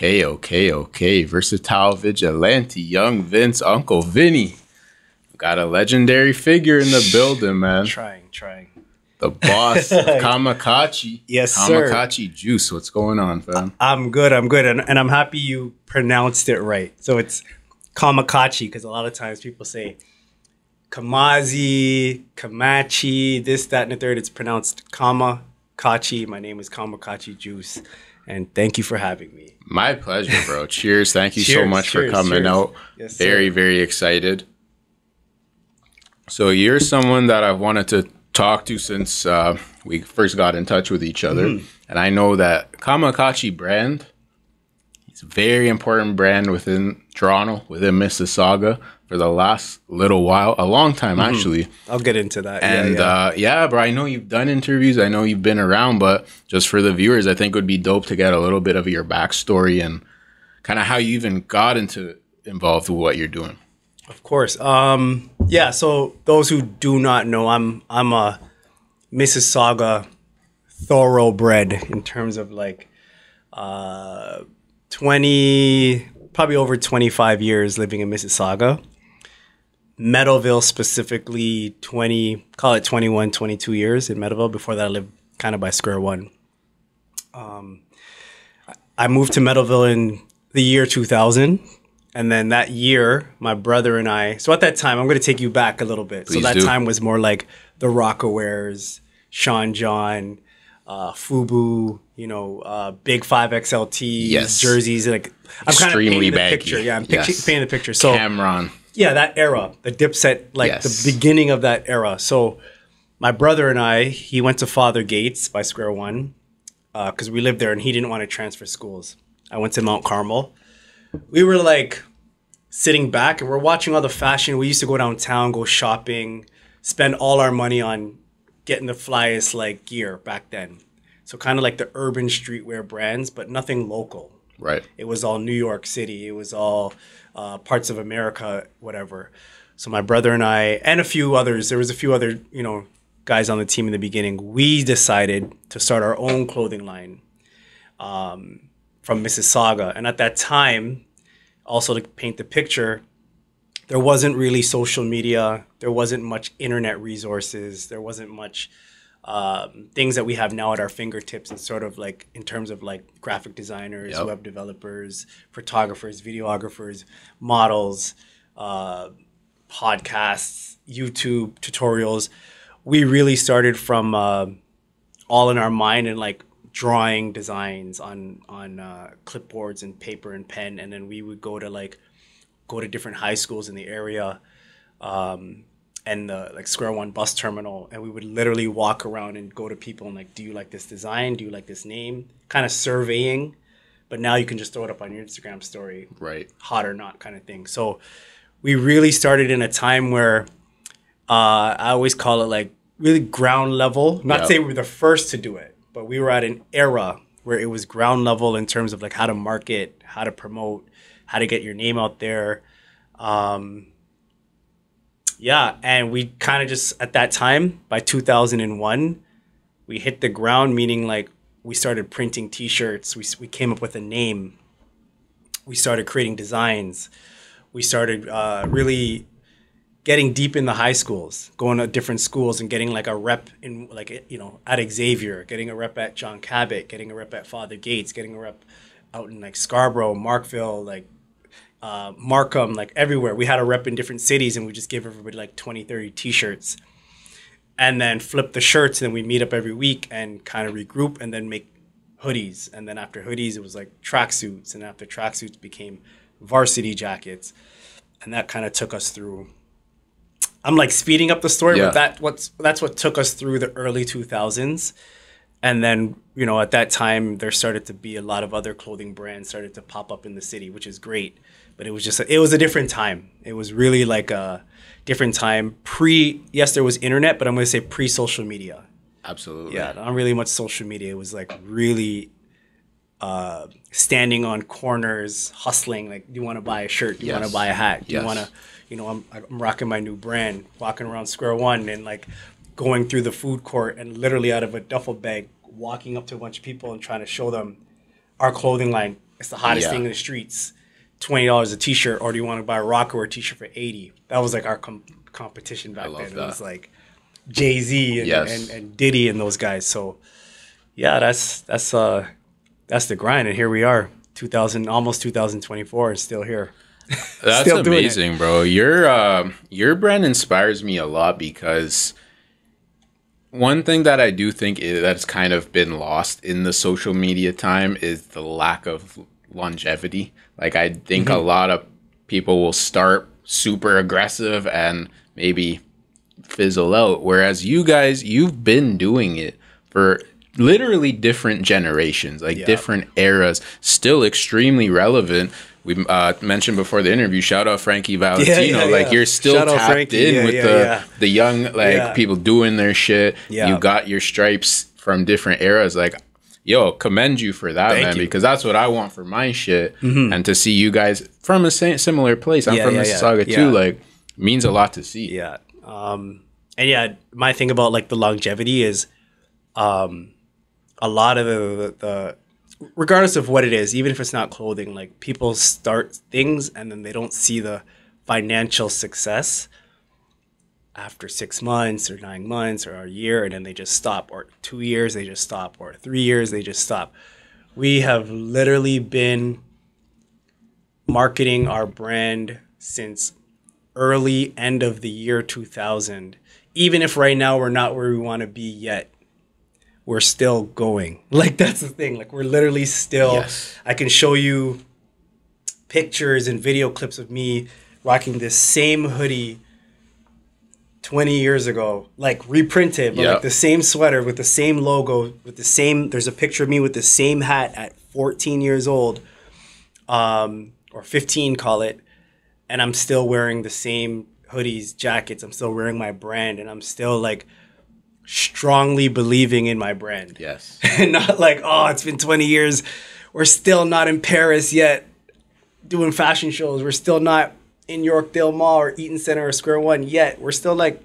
Okay. Versatile Vigilante, Young Vince, Uncle Vinny. Got a legendary figure in the building, man. Trying. The boss of Kamakacci. Yes, sir. Kamakacci Juice. What's going on, fam? I'm good. And I'm happy you pronounced it right. So it's Kamakacci, because a lot of times people say Kamachi, this, that, and the third. It's pronounced Kamakacci. My name is Kamakacci Juice. And thank you for having me. My pleasure, bro. Cheers. Thank you so much for coming out. Yes, very, very excited. So you're someone that I've wanted to talk to since we first got in touch with each other. And I know that Kamakacci brand is a very important brand within Toronto, within Mississauga for the last little while, a long time actually. I'll get into that. And yeah, bro, I know you've done interviews. I know you've been around, but just for the viewers, I think it would be dope to get a little bit of your backstory and kind of how you even got involved with what you're doing. Of course. Yeah, so those who do not know, I'm a Mississauga thoroughbred in terms of like 20, probably over 25 years living in Mississauga. Meadowville specifically, call it 21, 22 years in Meadowville. Before that, I lived kind of by Square One. I moved to Meadowville in the year 2000. And then that year, my brother and I, so at that time, I'm going to take you back a little bit. Please so that do. time was more like the Rockawares, Sean John, Fubu, big 5XLT jerseys. Like I'm kind of painting the picture. Yeah, I'm painting the picture. So Cameron. Yeah, that era, the Dipset, like the beginning of that era. So my brother and I, he went to Father Gates by Square One because we lived there and he didn't want to transfer schools. I went to Mount Carmel. We were like sitting back and we're watching all the fashion. We used to go downtown, go shopping, spend all our money on getting the flyest like gear back then. So kind of like the urban streetwear brands, but nothing local. Right. It was all New York City. It was all parts of America, whatever. So my brother and I, and a few others, there was a few other, guys on the team in the beginning. We decided to start our own clothing line from Mississauga. And at that time, also to paint the picture, there wasn't really social media. There wasn't much internet resources. There wasn't much things that we have now at our fingertips and sort of like in terms of like graphic designers, web developers, photographers, videographers, models, podcasts, YouTube tutorials. We really started from all in our mind and like drawing designs on clipboards and paper and pen, and then we would go to different high schools in the area and the like Square One bus terminal, and we would literally walk around and go to people and like, do you like this design? Do you like this name? Kind of surveying, but now you can just throw it up on your Instagram story, right? Hot or not kind of thing. So we really started in a time where I always call it like really ground level. Not saying we were the first to do it, but we were at an era where it was ground level in terms of like how to market, how to promote, how to get your name out there. And we kind of just, at that time, by 2001, we hit the ground, meaning like we started printing t-shirts. We came up with a name. We started creating designs. We started really getting deep in the high schools, going to different schools and getting like a rep in like, at Xavier, getting a rep at John Cabot, getting a rep at Father Gates, getting a rep out in like Scarborough, Markville, like Markham, like everywhere. We had a rep in different cities and we just give everybody like 20, 30 t-shirts and then flip the shirts. And then we meet up every week and kind of regroup and then make hoodies. And then after hoodies, it was like tracksuits. And after tracksuits became varsity jackets. And that kind of took us through. I'm like speeding up the story, but that's what took us through the early 2000s. And then, at that time, there started to be a lot of other clothing brands started to pop up in the city, which is great. But it was just, it was a different time. It was really like a different time. Yes, there was internet, but I'm going to say pre-social media. Absolutely. Yeah, not really much social media. It was like really standing on corners, hustling. Like, do you want to buy a shirt? Do you want to buy a hat? Do you want to, I'm rocking my new brand, walking around Square One and like going through the food court and literally out of a duffel bag, walking up to a bunch of people and trying to show them our clothing line It's the hottest thing in the streets. $20 a t-shirt, or do you want to buy a Rockaware t-shirt for $80? That was like our competition back then. It was like Jay-Z and Diddy and those guys. So yeah, that's the grind, and here we are, almost 2024, and still here. That's still amazing, bro. Your brand inspires me a lot, because one thing that I do think that's kind of been lost in the social media time is the lack of longevity. Like, I think a lot of people will start super aggressive and maybe fizzle out, whereas you guys, you've been doing it for literally different generations, like different eras, still extremely relevant. We mentioned before the interview, shout out Frankie, Valentino. Like, you're still tapped Frankie. In with the young, like, people doing their shit. You got your stripes from different eras. Like, yo, commend you for that, man, because that's what I want for my shit. And to see you guys from a similar place, I'm from Mississauga too, like, means a lot to see. And yeah, my thing about like the longevity is a lot of the regardless of what it is, even if it's not clothing, like, people start things and then they don't see the financial success after 6 months or 9 months or a year, and then they just stop, or 2 years they just stop, or 3 years they just stop. We have literally been marketing our brand since end of the year 2000. Even if right now we're not where we want to be yet, we're still going. Like, that's the thing. Like, we're literally still, I can show you pictures and video clips of me rocking this same hoodie 20 years ago, like reprinted, but like the same sweater with the same logo, with the same, there's a picture of me with the same hat at 14 years old, or 15, call it. And I'm still wearing the same hoodies, jackets. I'm still wearing my brand, and I'm still like strongly believing in my brand. Yes. And not like, oh, it's been 20 years. We're still not in Paris yet doing fashion shows. We're still not in Yorkdale Mall or Eaton Center or Square One yet. We're still like,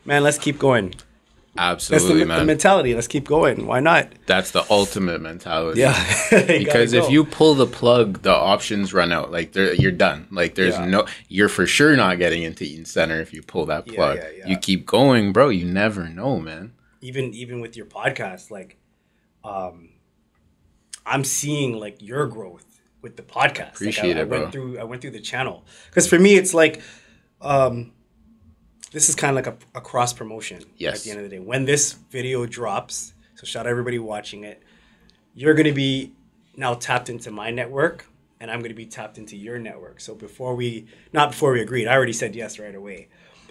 man, let's keep going. Absolutely, that's the mentality. Let's keep going. Why not? That's the ultimate mentality. Yeah. Because if you pull the plug, the options run out. Like, you're done. Like, there's you're for sure not getting into Eaton Center if you pull that plug. You keep going, bro. You never know, man. Even with your podcast, like, I'm seeing like your growth with the podcast. Appreciate it, bro. I went through the channel, because for me it's like, this is kind of like a cross promotion. Yes. At the end of the day, when this video drops, so shout out everybody watching it, you're going to be now tapped into my network, and I'm going to be tapped into your network. So before we agreed, I already said yes right away.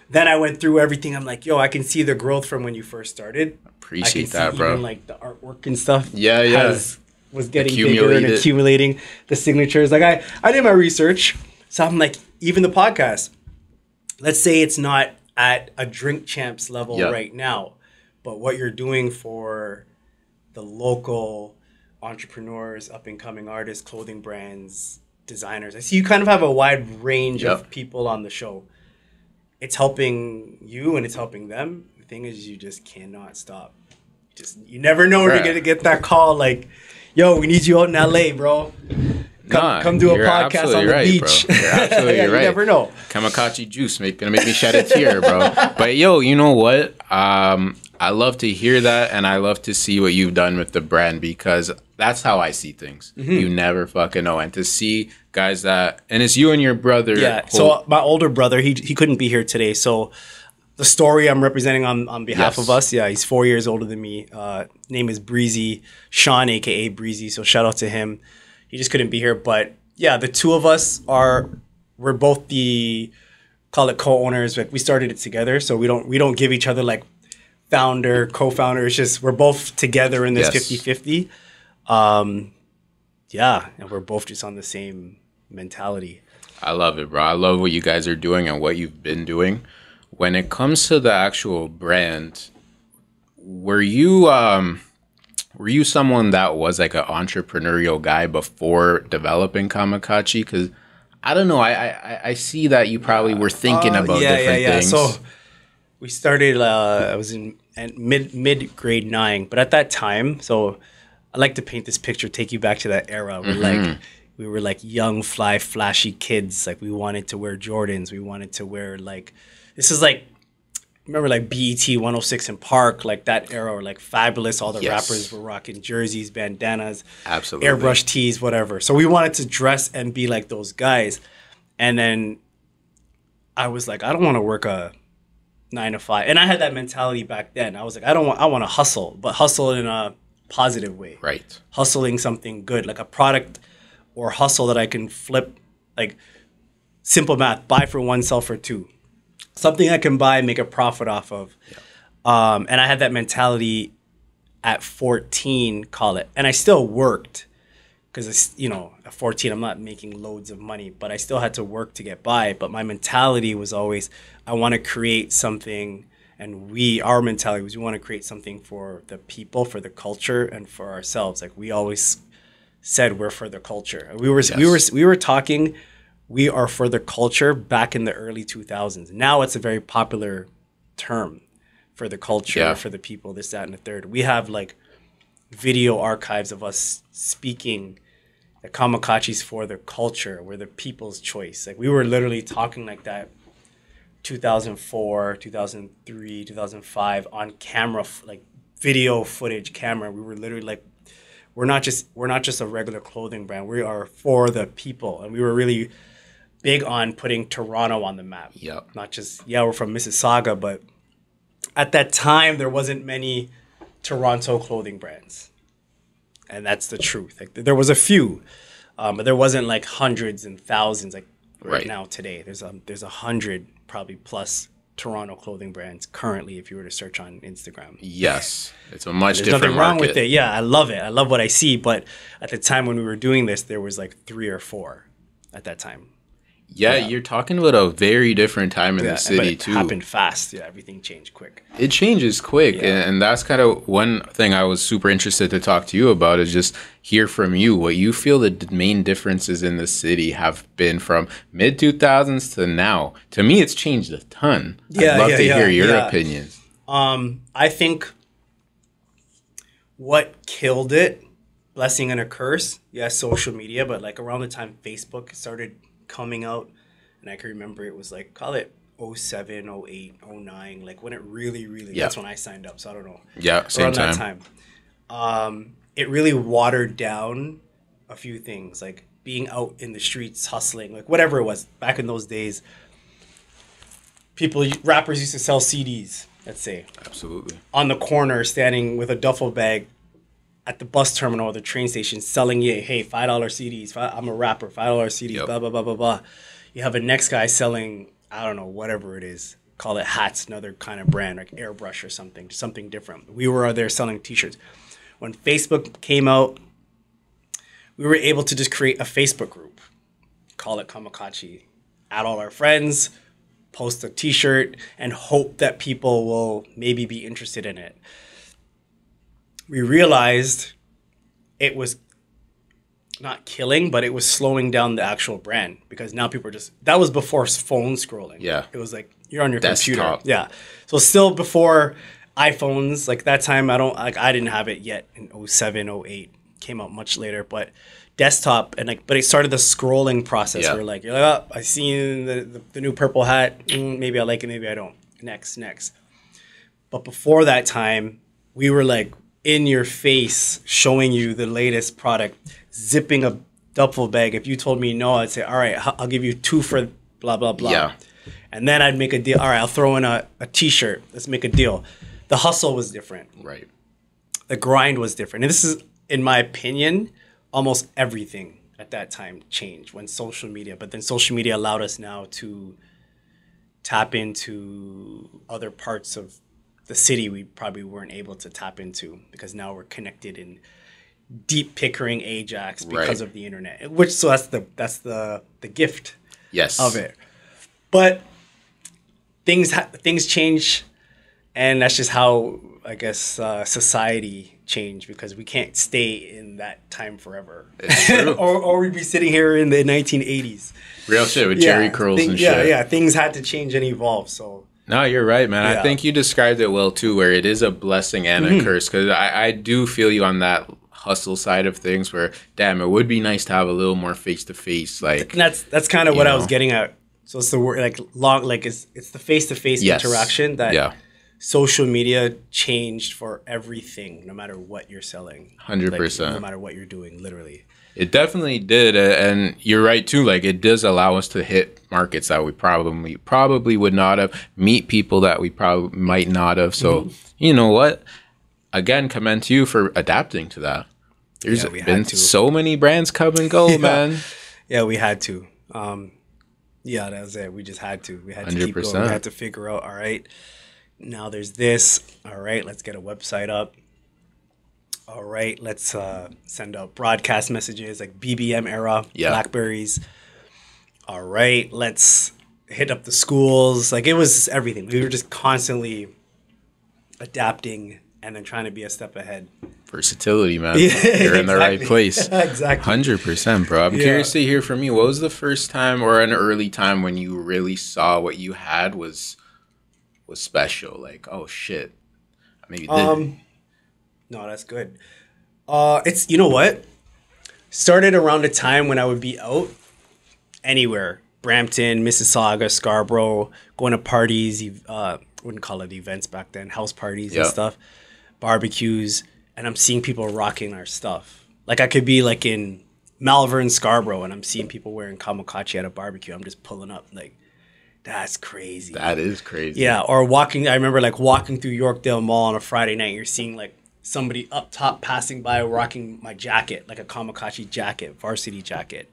Then I went through everything. I'm like, yo, I can see the growth from when you first started. Appreciate that, bro. Even like the artwork and stuff. Was getting bigger and accumulating the signatures. Like, I did my research. So I'm like, even the podcast, let's say it's not at a Drink Champs level right now, but what you're doing for the local entrepreneurs, up and coming artists, clothing brands, designers. I see you kind of have a wide range of people on the show. It's helping you and it's helping them. The thing is, you just cannot stop. You never know when you're going to get that call like, yo, we need you out in LA, bro. Come do a podcast on the beach. Bro. You're absolutely right. You never know. Kamakacci juice gonna make me shed a tear, bro. But yo, you know what? I love to hear that, and I love to see what you've done with the brand, because that's how I see things. You never fucking know. And to see guys that, and it's you and your brother. Yeah. So my older brother, he couldn't be here today. So the story I'm representing on behalf of us. Yeah, he's 4 years older than me. Name is Breezy, Sean, aka Breezy. So shout out to him. He just couldn't be here, but yeah, the two of us we're both call it co-owners. Like, we started it together, so we don't give each other like founder, co-founder. It's just we're both together in this 50-50. Yeah, and we're both just on the same mentality. I love it, bro. I love what you guys are doing and what you've been doing. When it comes to the actual brand, were you someone that was like an entrepreneurial guy before developing Kamakacci? Because I don't know, I see that you probably were thinking about different things. So we started, I was in mid grade 9, but at that time, so I like to paint this picture, take you back to that era where like We were like young, fly, flashy kids. Like we wanted to wear Jordans. We wanted to wear like, this is like, remember like BET 106 in Park, like that era, or like Fabulous. All the rappers were rocking jerseys, bandanas, absolutely, airbrush tees, whatever. So we wanted to dress and be like those guys. And then I was like, I don't want to work a 9 to 5. And I had that mentality back then. I was like, I want to hustle, but hustle in a positive way. Right. Hustling something good, like a product or hustle that I can flip, like simple math, buy for one, sell for two. Something I can buy, make a profit off of. Yeah. And I had that mentality at 14, call it. And I still worked because, you know, at 14, I'm not making loads of money, but I still had to work to get by. But my mentality was always, I want to create something. And our mentality was, we want to create something for the people, for the culture, and for ourselves. Like we always said, we're for the culture. We were talking, we are for the culture back in the early 2000s. Now it's a very popular term for the culture, for the people, this, that, and the third. We have like video archives of us speaking that Kamakacci's for the culture. We're the people's choice. Like we were literally talking like that 2004, 2003, 2005 on camera, like video footage camera. We were literally like, we're not just a regular clothing brand. We are for the people. And we were really big on putting Toronto on the map. Yep. Not just, we're from Mississauga, but at that time there wasn't many Toronto clothing brands. And that's the truth. Like there was a few, but there wasn't like hundreds and thousands like right now today. There's 100 probably plus Toronto clothing brands currently if you were to search on Instagram. Yes. It's a much There's different nothing wrong market. with it. Yeah, I love it. I love what I see. But at the time when we were doing this, there was like 3 or 4 at that time. Yeah, you're talking about a very different time in the city, but it too. happened fast. Yeah, everything changed quick. It changes quick. And that's kind of one thing I was super interested to talk to you about is just hear from you what you feel the main differences in the city have been from mid-2000s to now. To me, it's changed a ton. I'd love to hear your opinions. I think what killed it, blessing and a curse, social media, but like around the time Facebook started coming out, and I can remember it was like, call it 07, 08, 09, like when it really that's when I signed up, so I don't know. Yeah, same around time. That time. It really watered down a few things, like being out in the streets, hustling, like whatever it was. Back in those days, rappers used to sell CDs, let's say. Absolutely. On the corner, standing with a duffel bag at the bus terminal or the train station, selling hey, $5 CDs. I'm a rapper, $5 CDs, blah, blah, blah, blah, blah. You have a next guy selling, I don't know, whatever it is. Call it hats, another kind of brand, like Airbrush or something different. We were there selling T-shirts. When Facebook came out, we were able to just create a Facebook group, call it Kamakacci, add all our friends, post a T-shirt, and hope that people will maybe be interested in it. We realized it was not killing, but it was slowing down the actual brand because now people are that was before phone scrolling. Yeah. It was like you're on your computer. Yeah. So still before iPhones, like that time I didn't have it yet in 07, 08. Came out much later, but desktop but it started the scrolling process where like you're like, I seen the new purple hat, maybe I like it, maybe I don't. Next. But before that time, we were like in your face showing you the latest product, zipping a duffel bag. If you told me no, I'd say, all right, I'll give you 2 for blah, blah, blah. Yeah. And then I'd make a deal. All right, I'll throw in a T-shirt. Let's make a deal. The hustle was different. Right. The grind was different. And this is, in my opinion, almost everything at that time changed when social media. But then social media allowed us now to tap into other parts of the city we probably weren't able to tap into because now we're connected in deep Pickering, Ajax because of the internet. So that's the gift of it. But things change, and that's just how I guess society changed because we can't stay in that time forever. It's true. or we'd be sitting here in the 1980s. Real shit with Jerry curls and shit. Yeah, things had to change and evolve. So. No, you're right, man. Yeah. I think you described it well, too, where it is a blessing and a curse. Because I do feel you on that hustle side of things where, damn, it would be nice to have a little more face to face. Like, and that's kind of what I was getting at. So it's the word like long, like it's the face to face interaction that social media changed for everything, no matter what you're selling. 100%. Like, no matter what you're doing, literally. It definitely did, and you're right too. Like, it does allow us to hit markets that we probably would not have, meet people that we probably might not have. So, you know what? Again, commend to you for adapting to that. There's been so many brands come and go, man. Yeah, we had to. Yeah, that was it. We just had to. We had to keep going. We had to figure out, all right, now there's this. All right, let's get a website up. All right, let's send out broadcast messages like BBM era, Blackberries. All right, let's hit up the schools. Like, it was everything. We were just constantly adapting and then trying to be a step ahead. Versatility, man. You're in the right place. Exactly. 100%, bro. I'm curious to hear from you. What was the first time or an early time when you really saw what you had was special? Like, oh, shit. Maybe No, that's good. It's, you know what? Started around the time when I would be out anywhere. Brampton, Mississauga, Scarborough, going to parties, wouldn't call it events back then, house parties and stuff, barbecues, and I'm seeing people rocking our stuff. Like, I could be like in Malvern, Scarborough, and I'm seeing people wearing Kamakacci at a barbecue. I'm just pulling up like, that's crazy. That is crazy. Yeah, or I remember like walking through Yorkdale Mall on a Friday night, you're seeing like somebody up top passing by rocking my jacket, like a Kamakacci jacket, varsity jacket.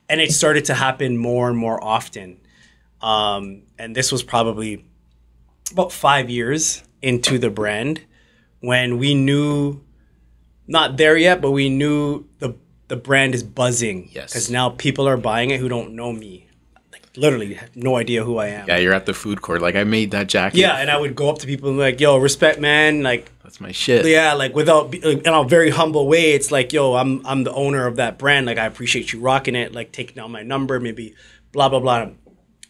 And it started to happen more and more often. And this was probably about 5 years into the brand when we knew, not there yet, but we knew the brand is buzzing. Yes. Because now people are buying it who don't know me. Like, literally have no idea who I am. Yeah, you're at the food court. Like, I made that jacket. Yeah, and I would go up to people and be like, yo, respect, man. Like, that's my shit. Yeah, like in a very humble way, it's like, yo, I'm the owner of that brand. Like, I appreciate you rocking it. Like, taking down my number, maybe blah, blah, blah.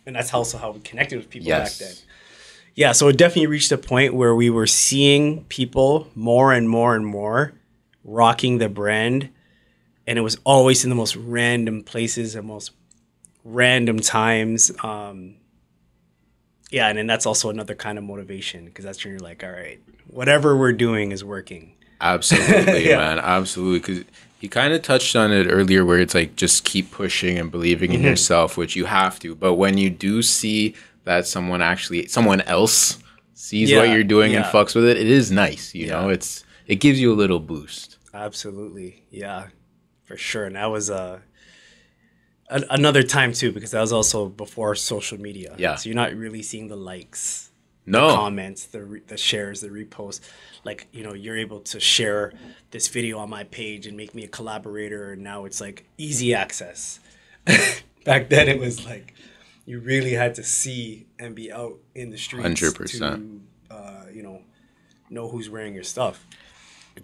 And that's also how we connected with people back then. Yeah, so it definitely reached a point where we were seeing people more and more and more rocking the brand. And it was always in the most random places and most random times. Yeah, and then that's also another kind of motivation, because that's when you're like, all right, whatever we're doing is working. Absolutely, man. Absolutely. Because you kind of touched on it earlier where it's like, just keep pushing and believing in yourself, which you have to. But when you do see that someone else sees what you're doing and fucks with it, it is nice. You know, it gives you a little boost. Absolutely. Yeah, for sure. And that was another time too, because that was also before social media. Yeah. So you're not really seeing the likes, the comments, the shares, the reposts. Like, you know, you're able to share this video on my page and make me a collaborator. And now it's like easy access. Back then it was like, you really had to see and be out in the streets 100%. To, know who's wearing your stuff.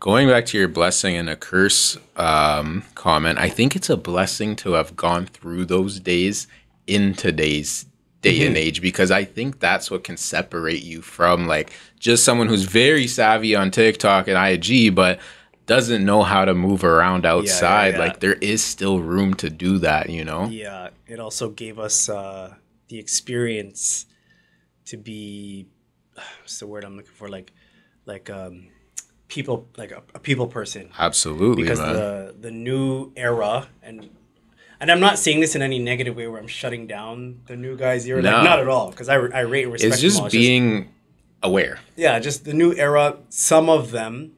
Going back to your blessing and a curse comment, I think it's a blessing to have gone through those days in today's day and age, because I think that's what can separate you from like just someone who's very savvy on TikTok and IG, but doesn't know how to move around outside. Like, there is still room to do that, you know? Yeah, it also gave us the experience to be, what's the word I'm looking for? Like people, like a people person. Absolutely, because man. the new era, and I'm not saying this in any negative way where I'm shutting down the new guys here. No. Like, not at all, because I rate and respect them all. It's just being aware. Yeah, just the new era. Some of them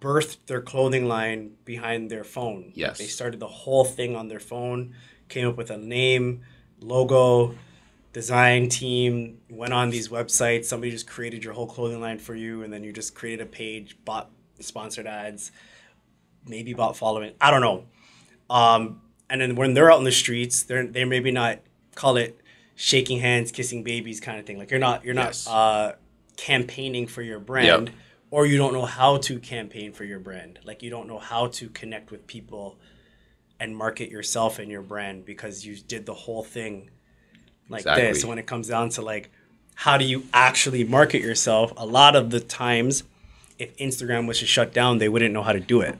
birthed their clothing line behind their phone. Yes. They started the whole thing on their phone, came up with a name, logo, design team, went on these websites. Somebody just created your whole clothing line for you, and then you just created a page, bought sponsored ads, maybe bought following. I don't know. And then when they're out in the streets, they maybe not call it shaking hands, kissing babies kind of thing. Like, you're not campaigning for your brand. Yep. Or you don't know how to campaign for your brand. Like, you don't know how to connect with people and market yourself and your brand, because you did the whole thing like this. So when it comes down to like, how do you actually market yourself? A lot of the times if Instagram was to shut down, they wouldn't know how to do it.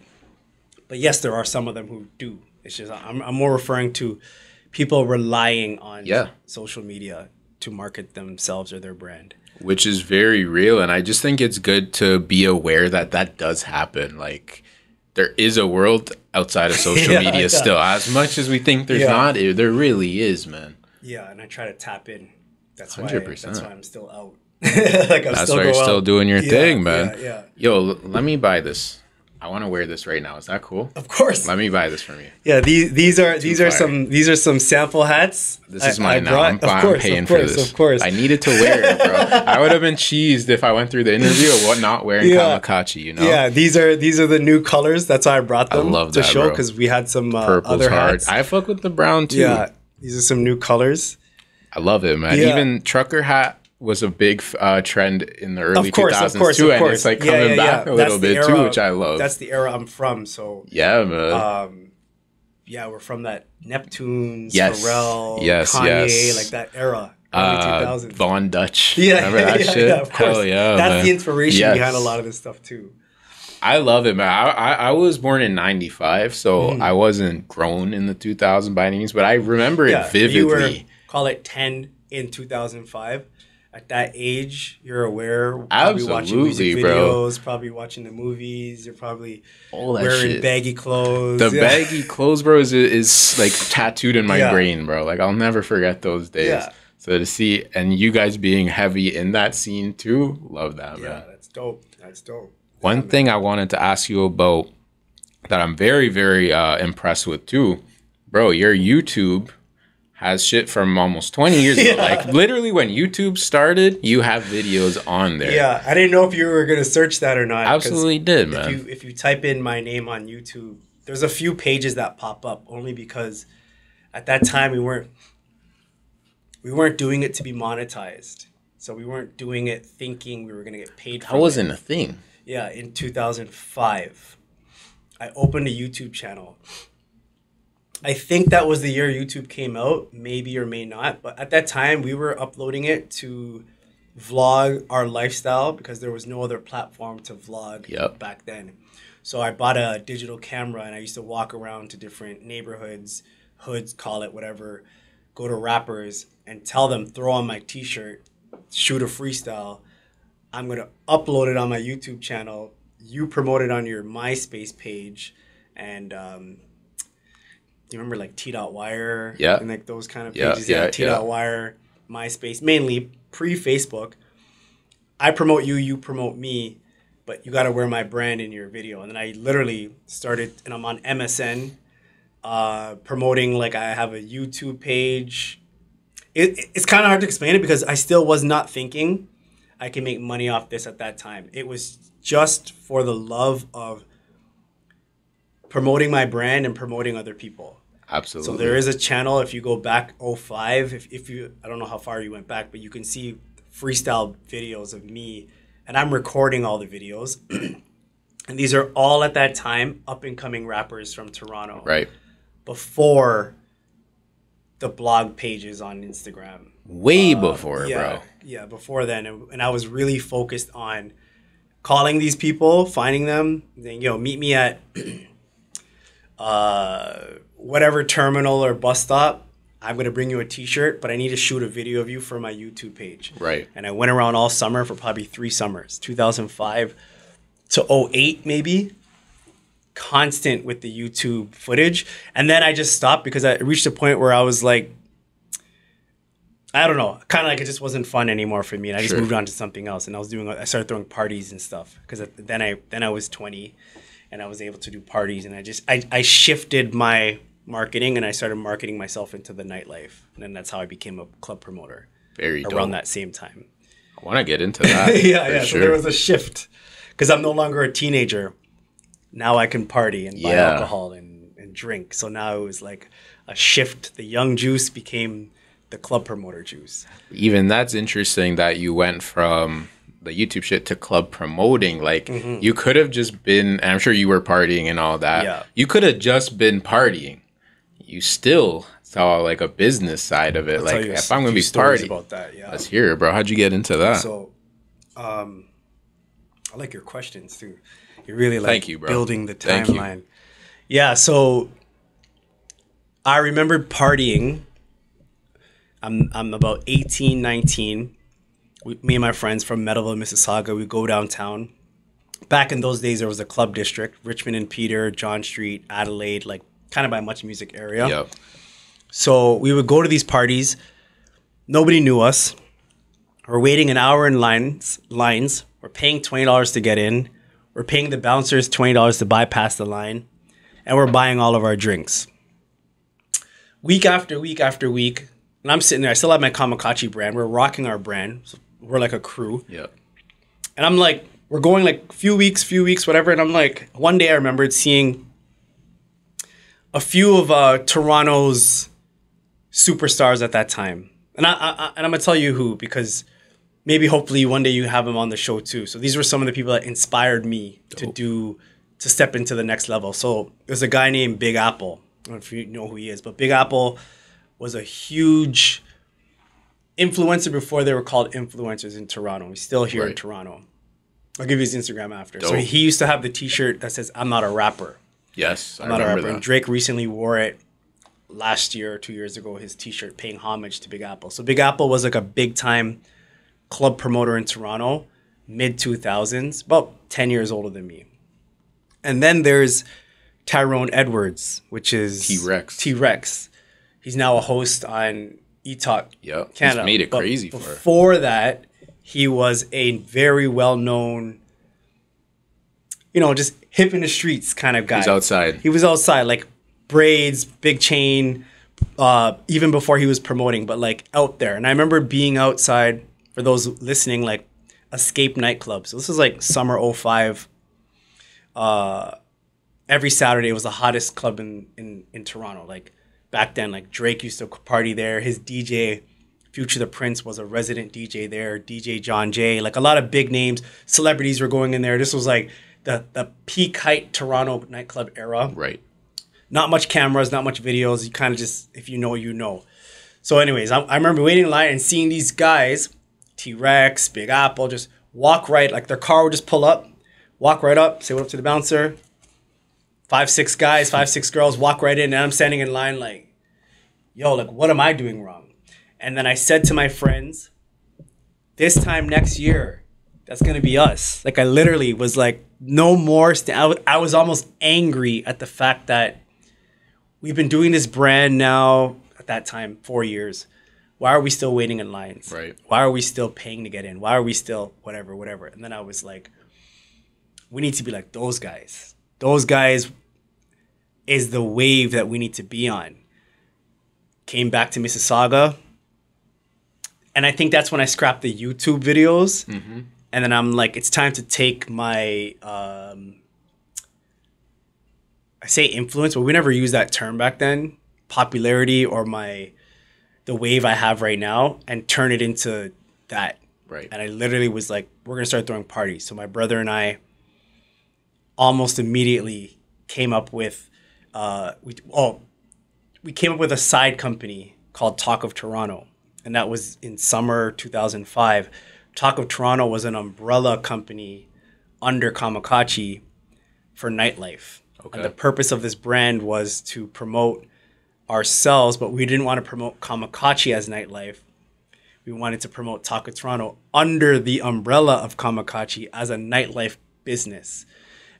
But yes, there are some of them who do. It's just I'm more referring to people relying on social media to market themselves or their brand. Which is very real. And I just think it's good to be aware that that does happen. Like, there is a world outside of social media still. As much as we think there's not, there really is, man. Yeah, and I try to tap in. That's 100%. That's why I'm still out. Like that's why you're still doing your thing, man. Yo, let me buy this. I want to wear this right now. Is that cool? Of course. Let me buy this from you. Yeah, these are some sample hats. This is mine now. I'm paying for this. Of course. I needed to wear it, bro. I would have been cheesed if I went through the interview of what not wearing Kamakacci, you know? Yeah, these are the new colors. That's why I brought them to show, because we had some other hats. I fuck with the brown too. Yeah, these are some new colors. I love it, man. Yeah. Even trucker hat was a big trend in the early 2000s too, and it's like coming back a little bit too, which I love. That's the era I'm from, so yeah, man. We're from that Neptunes, Pharrell, Kanye, like that era, early 2000s. Von Dutch, remember that shit? Yeah, of course. Hell yeah, that's man. The inspiration behind a lot of this stuff too. I love it, man. I was born in 95, so I wasn't grown in the 2000s by any means, but I remember it vividly. You were, call it 10 in 2005. At that age, you're aware. Probably watching music videos, probably watching the movies. You're probably wearing baggy clothes. The baggy clothes, bro, is like tattooed in my brain, bro. Like, I'll never forget those days. Yeah. So to see, and you guys being heavy in that scene too, love that, man. Yeah, that's dope. That's dope. One thing I wanted to ask you about that I'm very, very impressed with too, bro, your YouTube has shit from almost 20 years ago. Like, literally when YouTube started, you have videos on there. Yeah, I didn't know if you were going to search that or not. Absolutely did, man. If you type in my name on YouTube, there's a few pages that pop up, only because at that time we weren't doing it to be monetized. So we weren't doing it thinking we were going to get paid for it. That wasn't a thing. Yeah, in 2005, I opened a YouTube channel. I think that was the year YouTube came out, maybe or may not. But at that time, we were uploading it to vlog our lifestyle because there was no other platform to vlog back then. So I bought a digital camera and I used to walk around to different neighborhoods, hoods, call it whatever, go to rappers and tell them, throw on my t-shirt, shoot a freestyle. I'm going to upload it on my YouTube channel. You promote it on your MySpace page. And do you remember like T.Wire? Yeah. And like those kind of pages? Yeah, T.Wire, MySpace, mainly pre-Facebook. I promote you, you promote me, but you got to wear my brand in your video. And then I literally started, and I'm on MSN, promoting like I have a YouTube page. It's kind of hard to explain it because I still was not thinking I can make money off this at that time. It was just for the love of promoting my brand and promoting other people. Absolutely. So there is a channel, if you go back 05, if you, I don't know how far you went back, but you can see freestyle videos of me, and I'm recording all the videos. And these are all at that time up and coming rappers from Toronto. Right. Before the blog pages on Instagram. Way before, bro. Yeah, before then. And I was really focused on calling these people, finding them, saying, yo, meet me at whatever terminal or bus stop. I'm going to bring you a t-shirt, but I need to shoot a video of you for my YouTube page. Right. And I went around all summer for probably 3 summers, 2005 to 08 maybe, constant with the YouTube footage. And then I just stopped because I reached a point where I was like, I don't know, kind of like it just wasn't fun anymore for me. And I just moved on to something else. And I started throwing parties and stuff because then I was 20 and I was able to do parties. And I shifted my marketing and I started marketing myself into the nightlife. And then that's how I became a club promoter. Very dope. Around that same time. I want to get into that. Yeah. Sure. So there was a shift because I'm no longer a teenager. Now I can party and buy alcohol and drink. So now it was like a shift. The young juice became the club promoter juice. Even that's interesting that you went from the YouTube shit to club promoting. Like you could have just been, and I'm sure you were partying and all that. Yeah. You could have just been partying. You still saw like a business side of it. Like if I'm going to be partying, about that, let's hear it, bro. How'd you get into that? So, a like your questions too. You're really like Thank you, bro. building the Thank you. timeline. Yeah, so I remember partying. I'm about 18, 19. Me and my friends from Meadowville, Mississauga, we go downtown. Back in those days, there was a club district, Richmond and Peter, John Street, Adelaide, like kind of by Much Music area. Yep. So we would go to these parties. Nobody knew us. We're waiting an hour in lines. We're paying $20 to get in. We're paying the bouncers $20 to bypass the line. And we're buying all of our drinks. Week after week after week. And I'm sitting there. I still have my Kamakacci brand. We're rocking our brand. So we're like a crew. Yep. And I'm like, we're going like few weeks, whatever. And I'm like, one day I remembered seeing a few of Toronto's superstars at that time. And I'm going to tell you who, because maybe hopefully one day you have them on the show too. So these were some of the people that inspired me to step into the next level. So there's a guy named Big Apple. I don't know if you know who he is, but Big Apple was a huge influencer before they were called influencers in Toronto. He's still here in Toronto. I'll give you his Instagram after. Dope. So he used to have the t-shirt that says, "I'm not a rapper." Yes, I'm not a rapper. And Drake recently wore it last year or 2 years ago, his t-shirt paying homage to Big Apple. So Big Apple was like a big time club promoter in Toronto, mid 2000s, about 10 years older than me. And then there's Tyrone Edwards, which is T-Rex. He's now a host on E-Talk Canada. He's made it crazy but for her. Before that, he was a very well-known, you know, just hip in the streets kind of guy. He was outside, like braids, big chain, even before he was promoting, but like out there. And I remember being outside, for those listening, like Escape nightclub. So this is like summer 05. Every Saturday was the hottest club in Toronto. Like back then, like Drake used to party there. His DJ, Future the Prince, was a resident DJ there. DJ John Jay, like a lot of big names, celebrities were going in there. This was like the peak height Toronto nightclub era. Right. Not much cameras, not much videos. You kind of just, if you know, you know. So anyways, I remember waiting in line and seeing these guys, T-Rex, Big Apple, just walk right, like their car would just pull up, walk right up, say what up to the bouncer. 5, 6 guys, 5, 6 girls walk right in, and I'm standing in line like, yo, like, what am I doing wrong? And then I said to my friends, this time next year, that's going to be us. Like, I literally was like, no more. I was almost angry at the fact that we've been doing this brand now, at that time, 4 years. Why are we still waiting in lines? Right. Why are we still paying to get in? Why are we still whatever? And then I was like, we need to be like those guys. Those guys is the wave that we need to be on. Came back to Mississauga. And I think that's when I scrapped the YouTube videos. Mm-hmm. And then I'm like, it's time to take my, I say influence, but we never used that term back then, popularity or the wave I have right now, and turn it into that. Right. And I literally was like, we're going to start throwing parties. So my brother and I almost immediately came up with, we came up with a side company called Talk of Toronto. And that was in summer 2005. Talk of Toronto was an umbrella company under Kamakacci for nightlife. Okay. And the purpose of this brand was to promote ourselves, but we didn't want to promote Kamakacci as nightlife. We wanted to promote Talk of Toronto under the umbrella of Kamakacci as a nightlife business.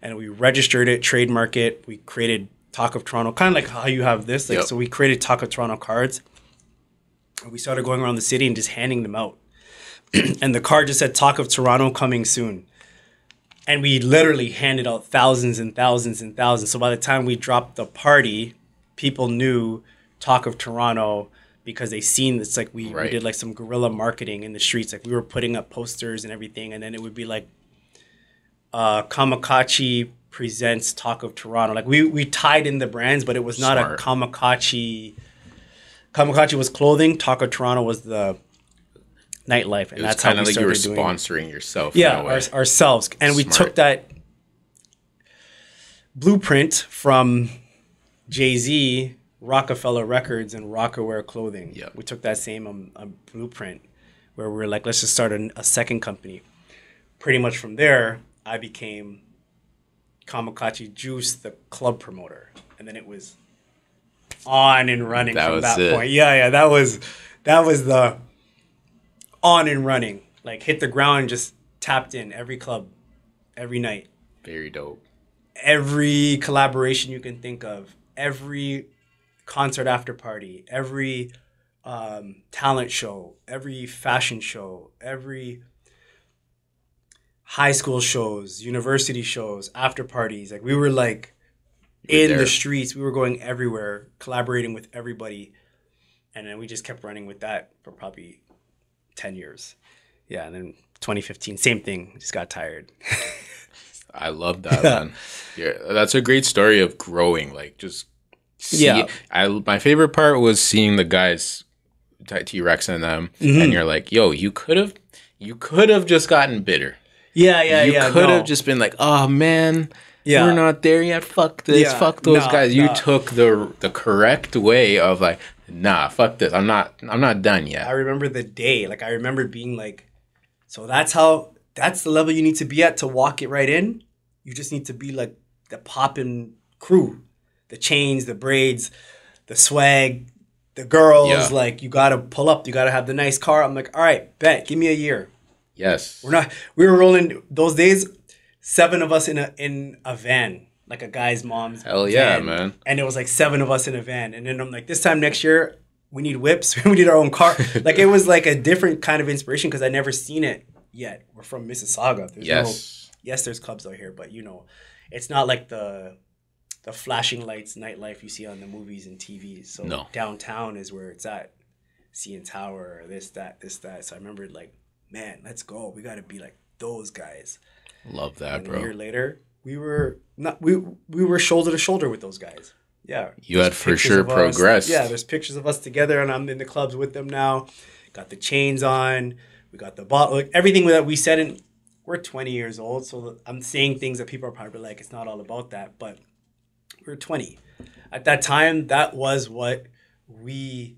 And we registered it, trademarked it. We created Talk of Toronto, kind of like how you have this. Like, So we created Talk of Toronto cards. And we started going around the city and just handing them out. And the card just said Talk of Toronto coming soon. And we literally handed out thousands and thousands and thousands. So by the time we dropped the party, people knew Talk of Toronto because they seen it's like we did like some guerrilla marketing in the streets. Like we were putting up posters and everything. And then it would be like Kamakacci presents Talk of Toronto. Like we tied in the brands, but it was not a Kamakacci. Kamakacci was clothing. Talk of Toronto was the nightlife, and that's how we started doing it. It was kind of like you were sponsoring yourself. Yeah, ourselves, and we took that blueprint from Jay-Z, Rockefeller Records, and Rockaware Clothing. Yeah, we took that same blueprint where we were like, let's just start a second company. Pretty much from there, I became Kamakacci Juice, the club promoter. And then it was on and running from that point. Yeah, that was the on and running. Like hit the ground, just tapped in every club, every night. Very dope. Every collaboration you can think of, every concert after party, every talent show, every fashion show, every high school shows, university shows, after parties. Like we were like in the streets. We were going everywhere, collaborating with everybody. And then we just kept running with that for probably 10 years. Yeah, and then 2015, same thing. Just got tired. I love that, man. Yeah, that's a great story of growing. Like just my favorite part was seeing the guys, T-Rex and them, and you're like, yo, you could have just gotten bitter. You could have just been like, oh man, we're not there yet. Fuck this. Fuck those guys. You took the correct way of like, nah, fuck this. I'm not done yet. I remember the day. Like I remember being like, so that's the level you need to be at to walk it right in. You just need to be like the poppin' crew, the chains, the braids, the swag, the girls. Yeah. Like you gotta pull up. You gotta have the nice car. I'm like, all right, bet. Give me a year. Yes. We were rolling those days. 7 of us in a van, like a guy's mom's. Hell yeah, man. And it was like 7 of us in a van. And then I'm like, this time next year, we need whips. We need our own car. Like it was like a different kind of inspiration because I never seen it yet. We're from Mississauga. There's clubs out here, but it's not like the flashing lights, nightlife you see on the movies and TVs. So downtown is where it's at. CN Tower, this, that. So I remember like, man, let's go. We got to be like those guys. Love that, bro. A year later, we were shoulder to shoulder with those guys. Yeah. You had for sure progressed. Yeah, there's pictures of us together, and I'm in the clubs with them now. Got the chains on. We got the bottle. Like, everything that we said, and we're 20 years old, so I'm saying things that people are probably like, it's not all about that, but we're 20. At that time, that was what we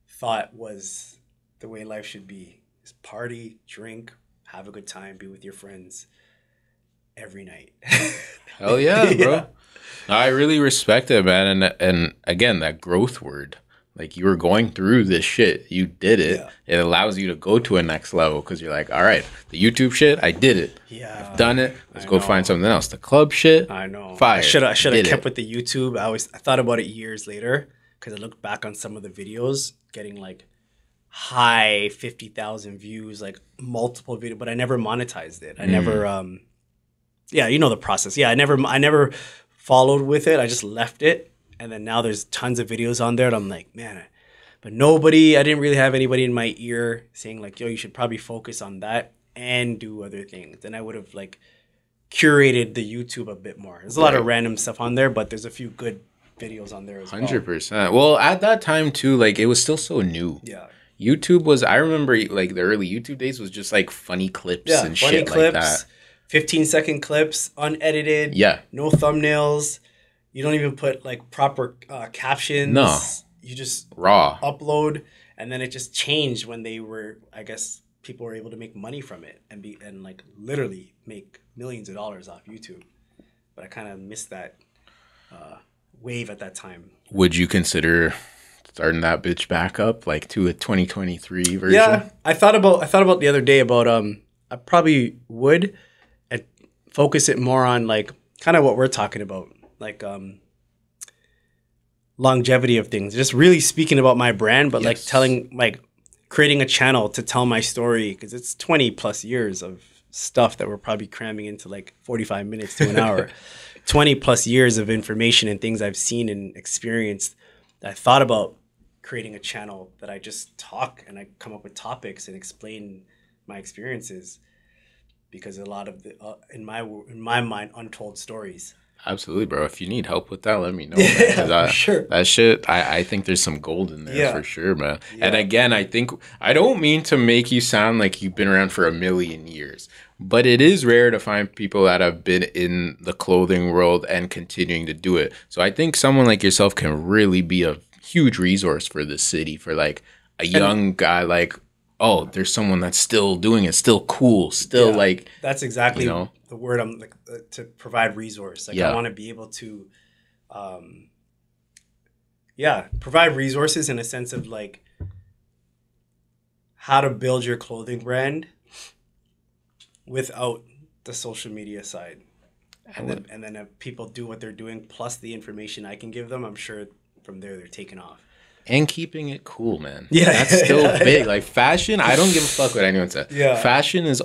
thought was the way life should be. Is party, drink, have a good time, be with your friends every night. Hell yeah, bro. I really respect it, man. And again, that growth word. Like you were going through this shit. You did it. Yeah. It allows you to go to a next level because you're like, all right, the YouTube shit, I did it. Yeah. I've done it. Let's go find something else. The club shit, I know. Fire. I should have kept with the YouTube. I thought about it years later because I looked back on some of the videos getting like high 50,000 views, like multiple videos, but I never monetized it. I never, you know the process. Yeah, I never followed with it. I just left it. And then now there's tons of videos on there. And I'm like, man, but I didn't really have anybody in my ear saying like, yo, you should probably focus on that and do other things. Then I would have like curated the YouTube a bit more. There's a lot of random stuff on there, but there's a few good videos on there as well. 100%. Well, at that time too, like it was still so new. Yeah. YouTube was, I remember like the early YouTube days was just like funny clips and shit clips, like that. 15-second clips, unedited. Yeah. No thumbnails. You don't even put like proper captions. No. You just raw upload, and then it just changed when they were, I guess people were able to make money from it and like literally make millions of dollars off YouTube. But I kind of missed that wave at that time. Would you consider starting that bitch back up like to a 2023 version? Yeah, I thought about the other day about I probably would and focus it more on like kind of what we're talking about. Like longevity of things, just really speaking about my brand, but like creating a channel to tell my story, because it's 20 plus years of stuff that we're probably cramming into like 45 minutes to an hour. 20 plus years of information and things I've seen and experienced. I thought about creating a channel that I just talk and I come up with topics and explain my experiences, because a lot of the in my mind, untold stories. Absolutely, bro. If you need help with that, let me know. For sure. That shit, I think there's some gold in there for sure, man. Yeah. And again, I don't mean to make you sound like you've been around for a million years, but it is rare to find people that have been in the clothing world and continuing to do it. So I think someone like yourself can really be a huge resource for the city, for like a young guy like, oh, there's someone that's still doing it, still cool, still like... That's exactly the word I'm like to provide resource. Like I want to be able to, provide resources in a sense of like how to build your clothing brand without the social media side. And then if people do what they're doing, plus the information I can give them, I'm sure from there they're taking off. And keeping it cool, man. Yeah. That's still big. Like fashion, I don't give a fuck what anyone says. Yeah. Fashion has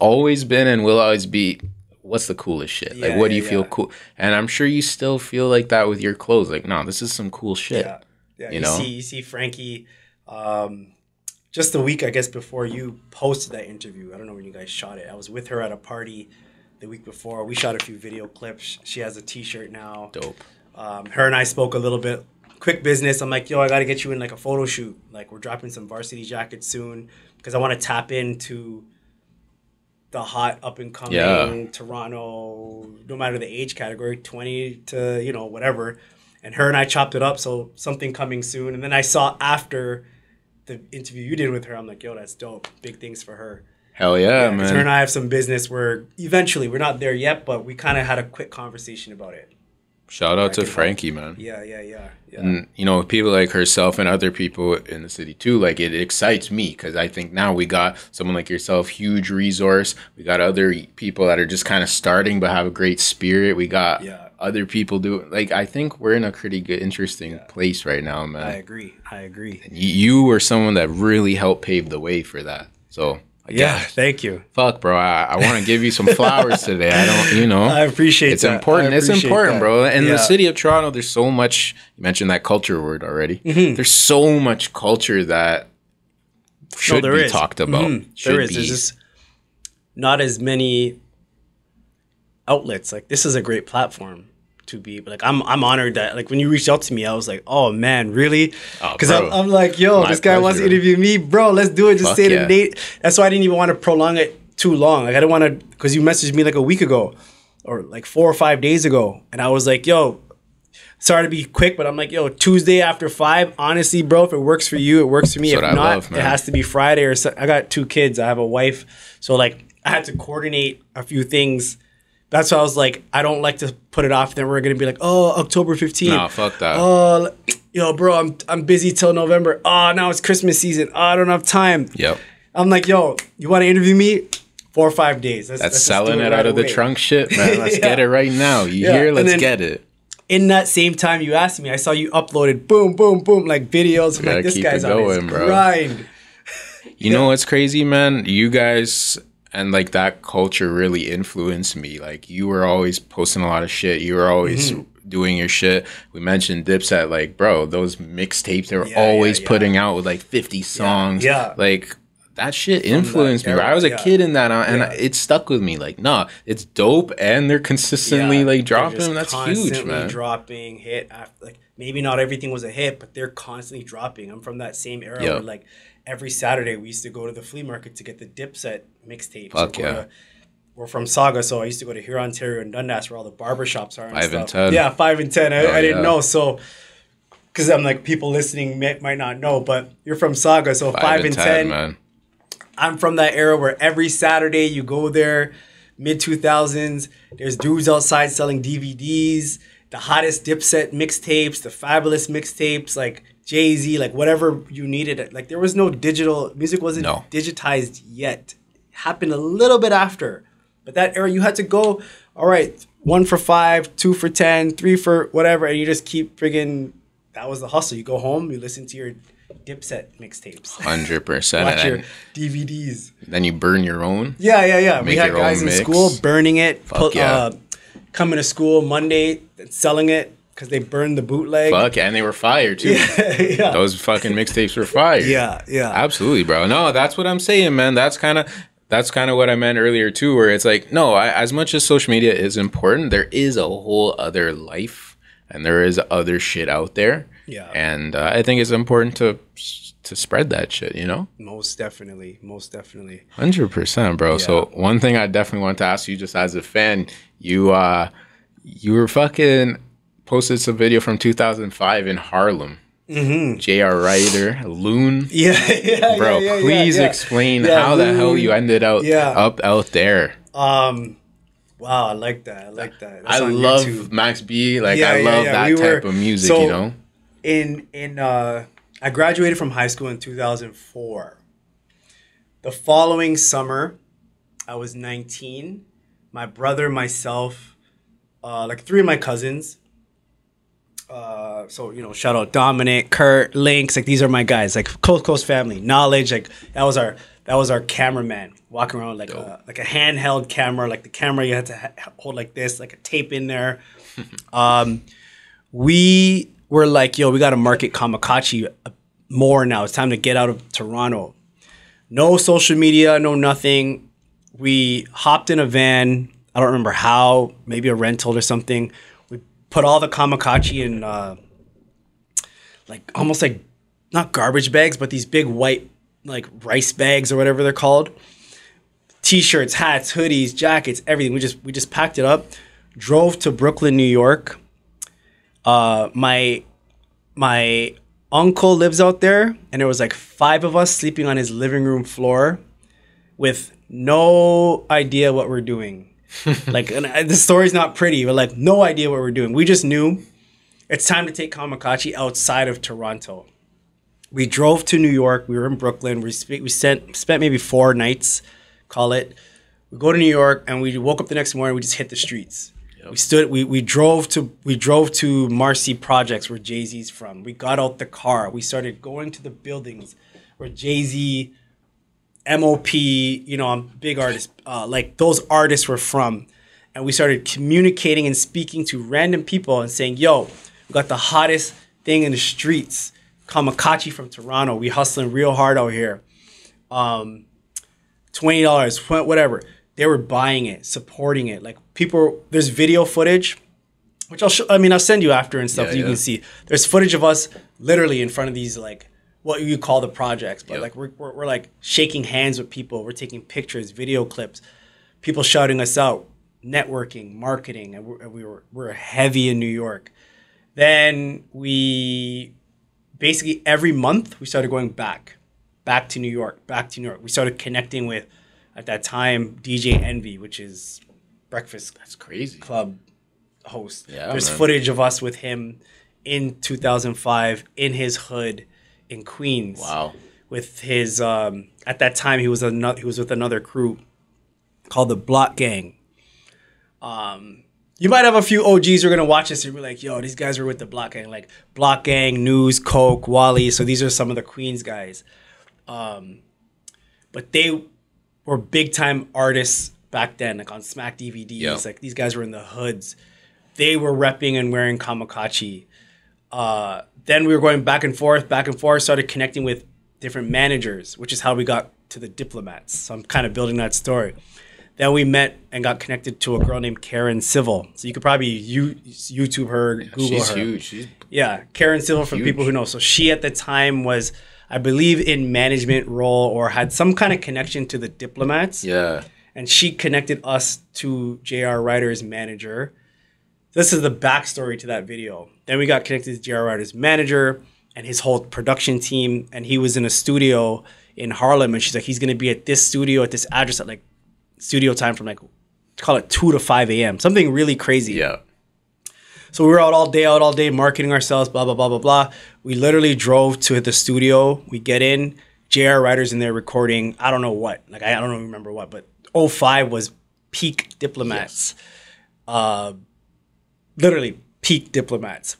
always been and will always be, what's the coolest shit? Like, what do you feel cool? And I'm sure you still feel like that with your clothes. Like, no, this is some cool shit. Yeah. Yeah. You know? You see Frankie, just the week, I guess, before you posted that interview. I don't know when you guys shot it. I was with her at a party the week before. We shot a few video clips. She has a t-shirt now. Dope. Her and I spoke a little bit. Quick business. I'm like, yo, I got to get you in like a photo shoot. Like we're dropping some varsity jackets soon because I want to tap into the hot up and coming Toronto, no matter the age category, 20 to, you know, whatever. And her and I chopped it up. So something coming soon. And then I saw after the interview you did with her, I'm like, yo, that's dope. Big things for her. Hell yeah, man. Her and I have some business where eventually we're not there yet, but we kind of had a quick conversation about it. Shout out to Frankie, man. Yeah. And, you know, people like herself and other people in the city, too, like, it excites me because I think now we got someone like yourself, huge resource. We got other people that are just kind of starting but have a great spirit. We got other people do like, I think we're in a pretty good, interesting place right now, man. I agree. And you were someone that really helped pave the way for that. So... thank you. Fuck, bro. I want to give you some flowers today. I don't, you know. I appreciate it's important. It's important, bro. In the city of Toronto, there's so much. You mentioned that culture word already. There's so much culture that should be talked about. There's just not as many outlets. Like this is a great platform to be like I'm honored that like when you reached out to me I was like, oh man, really? Because I'm like, yo, this guy wants to interview me, bro, let's do it. Just stay the date. That's why I didn't even want to prolong it too long. Like I didn't want to, because you messaged me like a week ago or like 4 or 5 days ago and I was like, yo, sorry to be quick, but I'm like, yo, Tuesday after 5, honestly, bro, if it works for you, it works for me. If not, it has to be Friday or I got 2 kids, I have a wife, so like I had to coordinate a few things. That's why I was like, I don't like to put it off. Then we're going to be like, oh, October 15th. No, fuck that. Oh, yo, bro, I'm busy till November. Oh, now it's Christmas season. Oh, I don't have time. Yep. I'm like, yo, you want to interview me? 4 or 5 days. That's selling it out of the trunk shit, man. Let's get it right now. You hear? Let's get it. In that same time you asked me, I saw you uploaded boom, boom, boom, like videos. I'm like, this guy's on his grind. You know what's crazy, man? You guys... And, like, that culture really influenced me. Like, you were always posting a lot of shit. You were always doing your shit. We mentioned Dipset. Like, bro, those mixtapes they were always putting out with, like, 50 songs. Yeah. Like, that shit influenced me. Bro. I was a kid in that, and it stuck with me. Like, nah, it's dope, and they're consistently, like, dropping them. That's huge, man. Dropping hit after, like, maybe not everything was a hit, but they're constantly dropping. I'm from that same era where, like, every Saturday we used to go to the flea market to get the Dipset mixtapes. Fuck yeah. We're from Sauga, so I used to go to Huron, Ontario and Dundas where all the barbershops are and 5 and 10. Yeah, 5 and 10. I didn't know. So, because I'm like, people listening might not know, but you're from Sauga, so 5 and 10. Man. I'm from that era where every Saturday you go there, mid-2000s, there's dudes outside selling DVDs, the hottest Dipset mixtapes, the fabulous mixtapes, like Jay-Z, like whatever you needed. Like there was no digital, music wasn't digitized yet. It happened a little bit after. But that era, you had to go, all right, 1 for 5, 2 for 10, 3 for whatever, and you just keep friggin', that was the hustle. You go home, you listen to your Dipset mixtapes. 100%. Watch your DVDs. Then you burn your own? Yeah. We had guys in school burning it, coming to school Monday, selling it because they burned the bootleg. Fuck, and they were fire too. Yeah. Those fucking mixtapes were fire. Yeah. Absolutely, bro. No, that's what I'm saying, man. That's kind of what I meant earlier too, where it's like, no, as much as social media is important, there is a whole other life and there is other shit out there. Yeah. And I think it's important to spread that shit, you know? Most definitely. 100%, bro. Yeah. So one thing I definitely want to ask you just as a fan, you were fucking posted some video from 2005 in Harlem. J.R. Ryder, Loon. Yeah. Bro, please explain how the hell you ended up out there. Wow, I like that. I like that. I That's on love YouTube. Max B. Like Yeah, I yeah, love yeah. that We were- type of music, so- you know. I graduated from high school in 2004. The following summer, I was 19. My brother, myself, like 3 of my cousins. So, you know, shout out Dominic, Kurt, Lynx. Like, these are my guys. Like, close family. Knowledge. Like, that was our cameraman walking around like a handheld camera. Like the camera you had to hold like this, like a tape in there. We were like, yo, we got to market Kamakacci more now. It's time to get out of Toronto. No social media, no nothing. We hopped in a van. I don't remember how, maybe a rental or something. We put all the Kamakacci in like almost like not garbage bags, but these big white like rice bags or whatever they're called. T-shirts, hats, hoodies, jackets, everything. We just packed it up, drove to Brooklyn, New York. My uncle lives out there, and there was like 5 of us sleeping on his living room floor with no idea what we're doing. Like, and the story's not pretty, but like no idea what we're doing. We just knew it's time to take Kamakacci outside of Toronto. We drove to New York. We were in Brooklyn. We spent maybe 4 nights, call it. We go to New York, and we woke up the next morning. We just hit the streets. Yep. We drove to Marcy Projects, where Jay-Z's from. We got out the car. We started going to the buildings where Jay-Z, MOP, you know, I'm a big artist, like those artists were from. And we started communicating and speaking to random people and saying, yo, we got the hottest thing in the streets. Kamakacci from Toronto. We hustling real hard out here. $20, whatever. They were buying it, supporting it. Like people, there's video footage, which I'll send you after and stuff. Yeah, you can see. There's footage of us literally in front of these like what you call the projects, but like we're like shaking hands with people. We're taking pictures, video clips, people shouting us out, networking, marketing, and we're heavy in New York. Then we basically every month we started going back to New York. We started connecting with, at that time, DJ Envy, which is Breakfast Club host. Yeah, there's footage of us with him in 2005 in his hood in Queens. Wow. With his at that time he was with another crew called the Block Gang. You might have a few OGs who are gonna watch this and be like, yo, these guys were with the Block Gang, like Block Gang, News, Coke, Wally. So these are some of the Queens guys. But they were big time artists back then, like on Smack DVDs. Yep. Like these guys were in the hoods. They were repping and wearing Kamakacci. Then we were going back and forth, started connecting with different managers, which is how we got to the Diplomats. So I'm kind of building that story. Then we met and got connected to a girl named Karen Civil. So you could probably YouTube her, Google she's her. Huge. Karen Civil for people who know. So she at the time was, I believe, in management role or had some kind of connection to the Diplomats. Yeah. And she connected us to J.R. Ryder's manager. This is the backstory to that video. Then we got connected to J.R. Ryder's manager and his whole production team. And he was in a studio in Harlem. And she's like, he's going to be at this studio at this address at like studio time from like, call it 2 to 5 a.m. Something really crazy. Yeah. So we were out all day marketing ourselves, blah, blah, blah, blah, blah. We literally drove to the studio. We get in. J.R. Ryder's in there recording, I don't know what. Like, I don't remember what, but 05 was peak Diplomats. Yes. Literally peak Diplomats.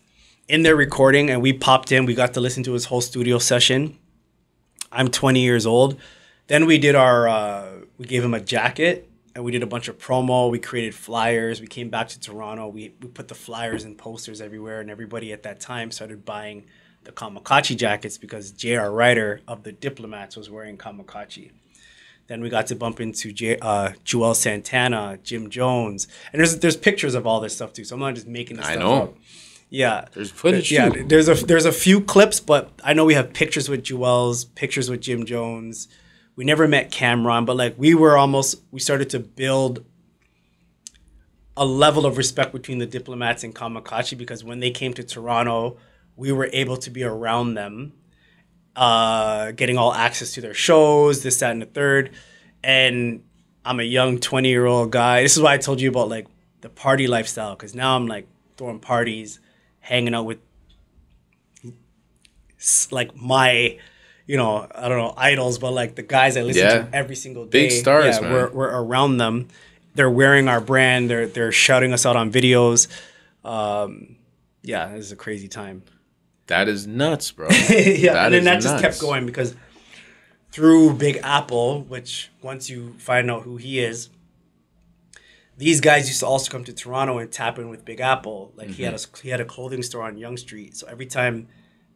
In there recording, and we popped in. We got to listen to his whole studio session. I'm 20 years old. Then we did we gave him a jacket. And we did a bunch of promo. We created flyers. We came back to Toronto. We put the flyers and posters everywhere. And everybody at that time started buying the Kamakacci jackets because J.R. Ryder of the Diplomats was wearing Kamakacci. Then we got to bump into Joel Santana, Jim Jones. And there's pictures of all this stuff too. So I'm not just making this stuff up. Yeah. There's footage too. Yeah, there's a few clips, but I know we have pictures with Joel's, pictures with Jim Jones. We never met Cameron, but like we started to build a level of respect between the Diplomats and Kamakacci because when they came to Toronto, we were able to be around them, getting all access to their shows, this, that, and the third. And I'm a young 20-year-old guy. This is why I told you about like the party lifestyle, because now I'm like throwing parties, hanging out with like my, you know, I don't know, idols, but like the guys I listen to every single day. Big stars, man. We're around them. They're wearing our brand. They're shouting us out on videos. Yeah, this is a crazy time. That is nuts, bro. Yeah, and then that just kept going because through Big Apple, which once you find out who he is, these guys used to also come to Toronto and tap in with Big Apple. Like he had a clothing store on Yonge Street. So every time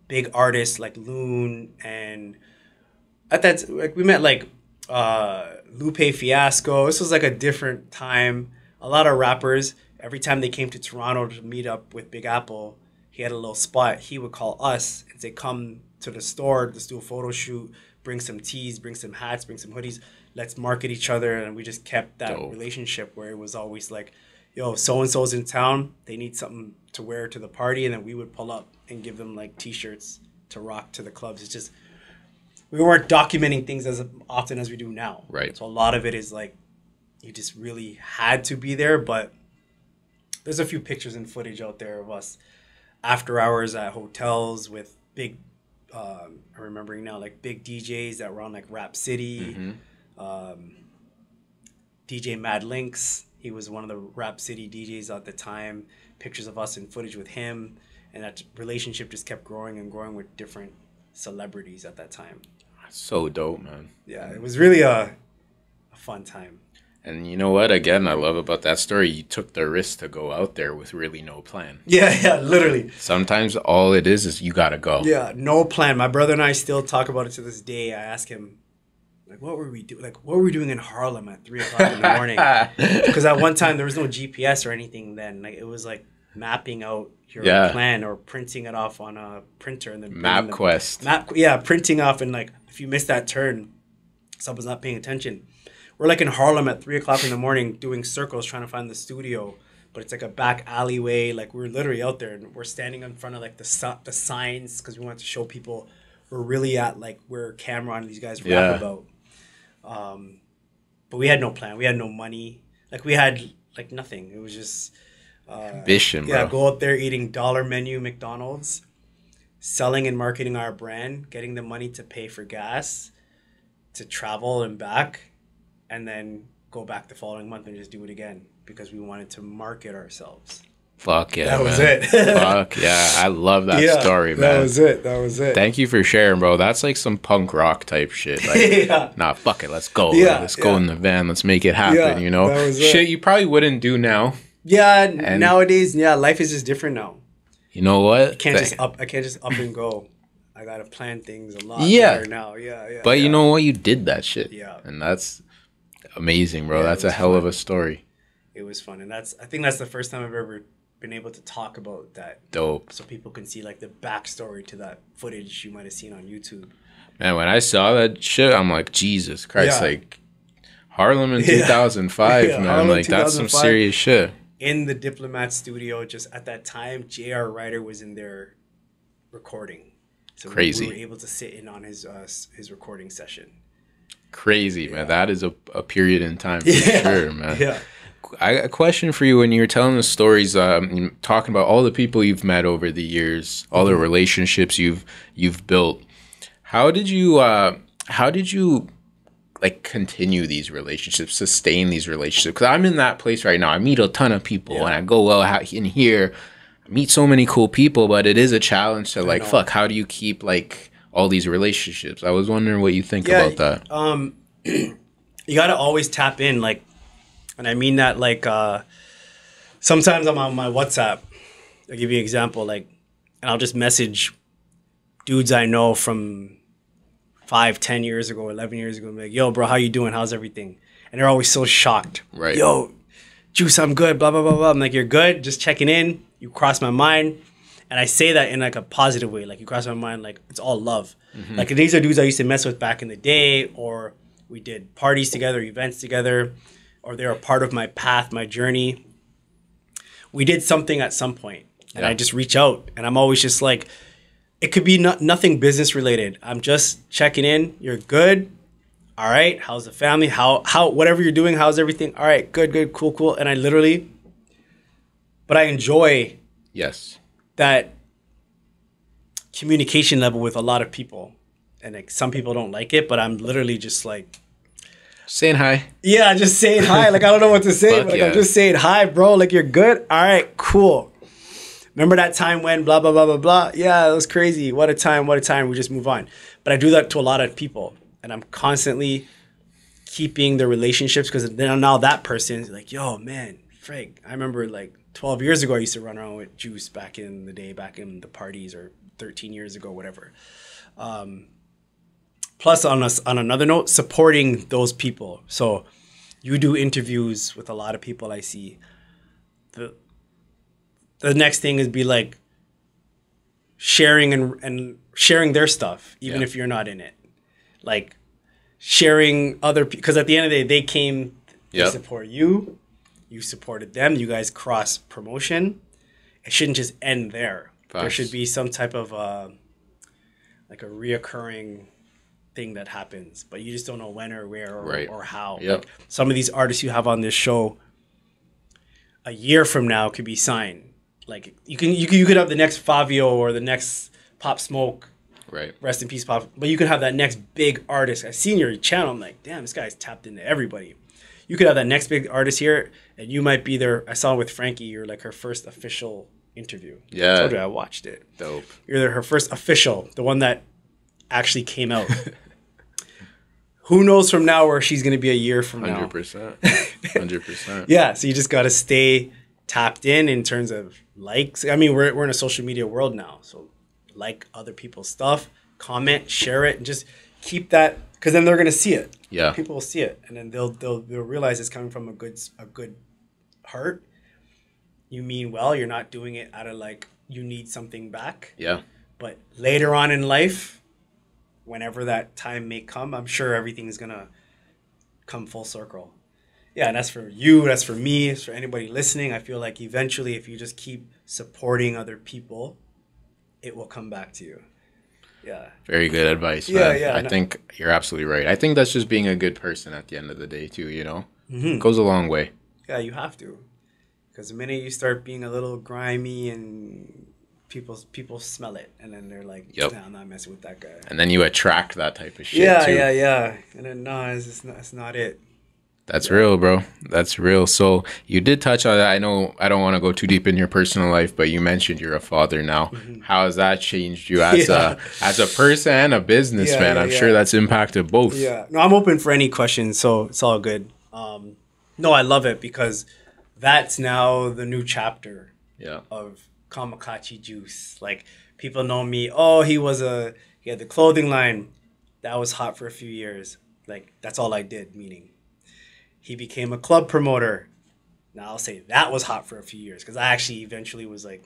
big artists like Loon and at that, like we met like Lupe Fiasco. This was like a different time. A lot of rappers, every time they came to Toronto to meet up with Big Apple, he had a little spot. He would call us and say, come to the store, let's do a photo shoot, bring some tees, bring some hats, bring some hoodies. Let's market each other. And we just kept that relationship where it was always like, yo, so-and-so's in town. They need something to wear to the party. And then we would pull up and give them like T-shirts to rock to the clubs. It's just, we weren't documenting things as often as we do now. Right. So a lot of it is like, you just really had to be there. But there's a few pictures and footage out there of us after hours at hotels with big, I'm remembering now, like big DJs that were on like Rap City, DJ Mad Links. He was one of the Rap City DJs at the time. Pictures of us and footage with him. And that relationship just kept growing and growing with different celebrities at that time. So dope, man. Yeah, it was really a fun time. And you know what? Again, I love about that story. You took the risk to go out there with really no plan. Yeah, literally. Sometimes all it is you got to go. Yeah, no plan. My brother and I still talk about it to this day. I ask him, like, what were we doing? Like, what were we doing in Harlem at 3 o'clock in the morning? Because at one time, there was no GPS or anything then. Like, it was like mapping out your plan or printing it off on a printer. And then MapQuest. Printing off. And like, if you miss that turn, someone's not paying attention. We're like in Harlem at 3 o'clock in the morning doing circles trying to find the studio, but it's like a back alleyway. Like we're literally out there and we're standing in front of like the signs because we wanted to show people we're really at like where Cameron and these guys rap about. But we had no plan. We had no money. Like we had like nothing. It was just ambition, bro. Yeah, go out there eating dollar menu McDonald's, selling and marketing our brand, getting the money to pay for gas, to travel and back. And then go back the following month and just do it again because we wanted to market ourselves. Fuck yeah, that was man. it. Fuck yeah, I love that story, man. That was it. Thank you for sharing, bro. That's like some punk rock type shit. Like, nah, fuck it, let's go. Let's go in the van. Let's make it happen. You know, that was shit you probably wouldn't do now. Yeah, and nowadays, life is just different now. You know what? I can't just up and go. I gotta plan things a lot better now. Yeah. But you know what? You did that shit. Yeah, and that's amazing, bro. That's a hell of a story. It was fun, and I think that's the first time I've ever been able to talk about that. Dope. So people can see like the backstory to that footage you might have seen on YouTube. Man, when I saw that shit, I'm like, Jesus Christ, like Harlem in 2005, man. Harlem like 2005, that's some serious shit. In the Diplomat studio, just at that time, J.R. Ryder was in there recording. So crazy. We were able to sit in on his recording session. Crazy, man. That is a period in time for sure, man. Yeah. A question for you when you were telling the stories, talking about all the people you've met over the years, all the relationships you've built. How did you like continue these relationships, sustain these relationships? Because I'm in that place right now. I meet a ton of people, and I go out in here, I meet so many cool people, but it is a challenge to like, fuck, how do you keep like all these relationships? I was wondering what you think about that. You got to always tap in, like, and I mean that, like, sometimes I'm on my WhatsApp. I'll give you an example, like, and I'll just message dudes I know from 5, 10 years ago, 11 years ago, and be like, yo, bro, how you doing? How's everything? And they're always so shocked. Right. Yo, Juice, I'm good, blah, blah, blah, blah. I'm like, you're good? Just checking in. You cross my mind. And I say that in like a positive way. Like, you cross my mind, like, it's all love. Mm-hmm. Like, these are dudes I used to mess with back in the day, or we did parties together, events together, or they're a part of my path, my journey. We did something at some point, and I just reach out, and I'm always just like, it could be nothing business related. I'm just checking in. You're good. all right, how's the family? How whatever you're doing, how's everything? All right, good, cool. And I literally, but I enjoy Yes. that communication level with a lot of people. And like some people don't like it, but I'm literally just like saying hi. Yeah, just saying hi. Like I don't know what to say, but like, I'm just saying hi, bro. Like you're good. All right, cool. Remember that time when blah blah blah blah blah? Yeah, it was crazy. What a time, what a time. We just move on. But I do that to a lot of people, and I'm constantly keeping the relationships because then now that person is like, yo, man, Frank, I remember like 12 years ago I used to run around with Juice back in the day, back in the parties, or 13 years ago, whatever. Plus, on another note, supporting those people. So you do interviews with a lot of people I see. The next thing is be like sharing and sharing their stuff, even if you're not in it. Like sharing other people, because at the end of the day, they came to support you. You supported them. You guys cross promotion. It shouldn't just end there. Facts. There should be some type of like a reoccurring thing that happens, but you just don't know when or where or how. Yep. Like some of these artists you have on this show, a year from now could be signed. Like you could have the next Fabio or the next Pop Smoke. Right. Rest in peace, Pop. But you could have that next big artist. I've seen your channel. I'm like, damn, this guy's tapped into everybody. You could have that next big artist here, and you might be there. I saw with Frankie, you're like her first official interview. Yeah. I told you I watched it. Dope. You're her first official, the one that actually came out. Who knows from now where she's going to be a year from 100%. now. 100%. Yeah, so you just got to stay tapped in terms of likes. I mean, we're in a social media world now, so like other people's stuff, comment, share it, and just keep that, because then they're going to see it. Yeah. People will see it, and then they'll realize it's coming from a good heart. You mean well. You're not doing it out of like you need something back. Yeah. But later on in life, whenever that time may come, I'm sure everything's going to come full circle. Yeah, and that's for you, that's for me, it's for anybody listening. I feel like eventually if you just keep supporting other people, it will come back to you. Yeah. Very good advice, man. I think you're absolutely right. I think that's just being a good person at the end of the day too, you know? It goes a long way. Yeah, you have to. Because the minute you start being a little grimy and people smell it, and then they're like, nah, I'm not messing with that guy. And then you attract that type of shit too. Yeah. And then it's not it. That's real, bro. That's real. So you did touch on that. I know I don't want to go too deep in your personal life, but you mentioned you're a father now. How has that changed you as a person and a businessman? I'm sure that's impacted both. Yeah. No, I'm open for any questions, so it's all good. No, I love it because that's now the new chapter of Kamakacci Juice. Like people know me. Oh, he had the clothing line. That was hot for a few years. Like that's all I did, meaning. He became a club promoter. Now I'll say that was hot for a few years because I actually eventually was like,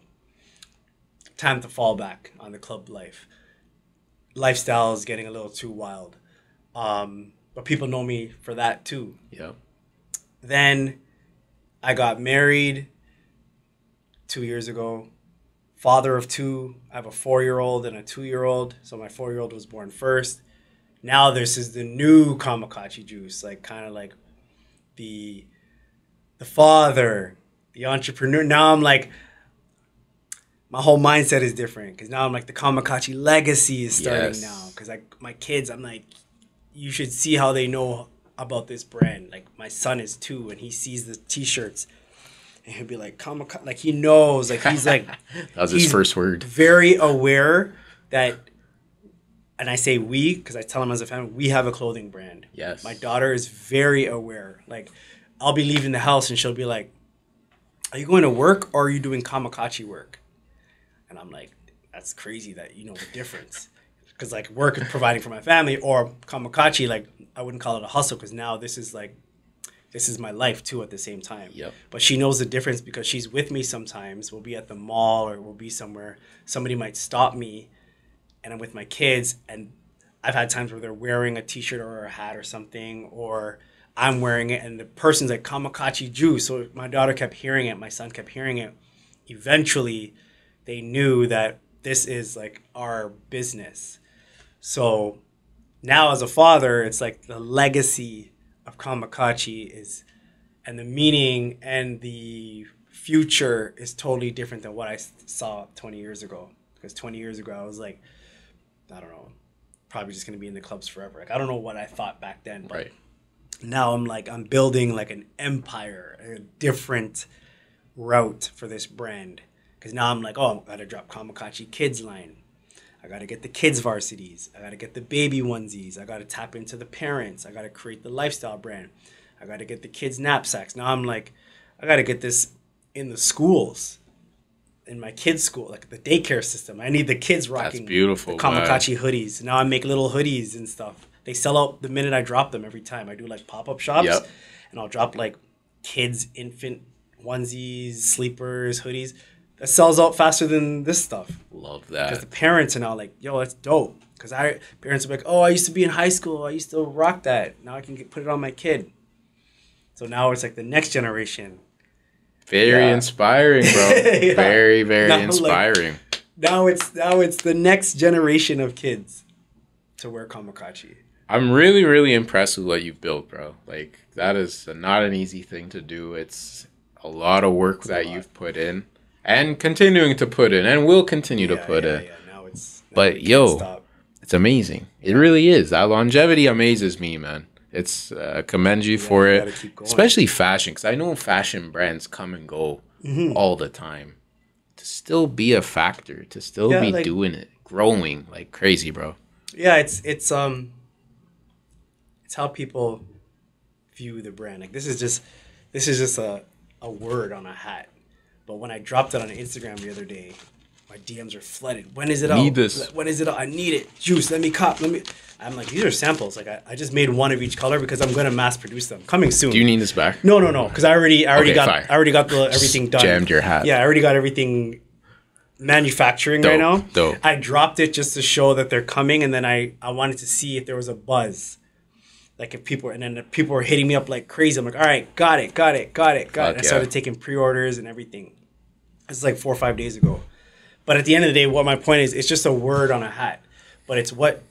time to fall back on the club life. Lifestyle is getting a little too wild. But people know me for that too. Yeah. Then I got married 2 years ago. Father of two. I have a 4-year-old and a 2-year-old. So my 4-year-old was born first. Now this is the new Kamakacci Juice. Like kind of like the father, the entrepreneur. Now I'm like, my whole mindset is different because now I'm like the Kamakacci Legacy is starting now. Because like my kids, I'm like, you should see how they know about this brand. Like my son is 2 and he sees the T-shirts and he'll be like Kamakacci. Like he knows. Like he's like that was his first word. Very aware that. And I say we, because I tell them as a family, we have a clothing brand. Yes. My daughter is very aware. Like, I'll be leaving the house and she'll be like, are you going to work or are you doing Kamakacci work? And I'm like, that's crazy that you know the difference. Because, like, work is providing for my family or Kamakacci, like, I wouldn't call it a hustle because now this is my life, too, at the same time. Yep. But she knows the difference because she's with me sometimes. We'll be at the mall or we'll be somewhere. Somebody might stop me. And I'm with my kids, and I've had times where they're wearing a T-shirt or a hat or something, or I'm wearing it, and the person's like, Kamakacci Juice. So my daughter kept hearing it. My son kept hearing it. Eventually, they knew that this is, like, our business. So now as a father, it's like the legacy of Kamakacci is, and the meaning and the future is totally different than what I saw 20 years ago. Because 20 years ago, I was like, I don't know, probably just going to be in the clubs forever. Like, I don't know what I thought back then. But Right. now I'm building like an empire, a different route for this brand. Because now I'm like, oh, I got to drop Kamakacci Kids line. I got to get the kids varsities. I got to get the baby onesies. I got to tap into the parents. I got to create the lifestyle brand. I got to get the kids knapsacks. Now I'm like, I got to get this in the schools, in my kids' school, like the daycare system. I need the kids rocking That's beautiful, the Kamakacci hoodies. Now I make little hoodies and stuff. They sell out the minute I drop them every time. I do like pop-up shops, Yep. and I'll drop like kids, infant onesies, sleepers, hoodies. That sells out faster than this stuff. Love Because that. the parents are now like, yo, that's dope. Because parents are like, oh, I used to be in high school. I used to rock that. Now I can put it on my kid. So now it's like the next generation. Very Yeah. inspiring, bro. Yeah. Very, very Now, like, inspiring. Now it's the next generation of kids to wear Kamakacci. I'm really, really impressed with what you've built, bro. Like, that is not an easy thing to do. It's a lot of work that you've put in and continuing to put in and will continue to put in. Yeah. Now But, we can't yo, stop. it's amazing. It really is. That longevity amazes me, man. It's commend you for you it, gotta keep going. especially fashion, because I know fashion brands come and go all the time. To still be a factor, to still Yeah, be like- doing it, growing like crazy, bro. Yeah, it's how people view the brand. Like this is just a word on a hat. But when I dropped it on Instagram the other day, my DMs are flooded. When is it out? Need this. When is it out? I need it. Juice, let me cop. I'm like, these are samples. Like I just made one of each color because I'm gonna mass produce them. Coming soon. Do you need this back? No. Because I already Okay, got fire. everything done. Jammed your hat. Yeah, I already got everything manufacturing right now. Dope. I dropped it just to show that they're coming, and then I wanted to see if there was a buzz. Like if people were hitting me up like crazy. I'm like, all right, got it. I started taking pre-orders and everything. This is like 4 or 5 days ago. But at the end of the day, what my point is, it's just a word on a hat. But it's what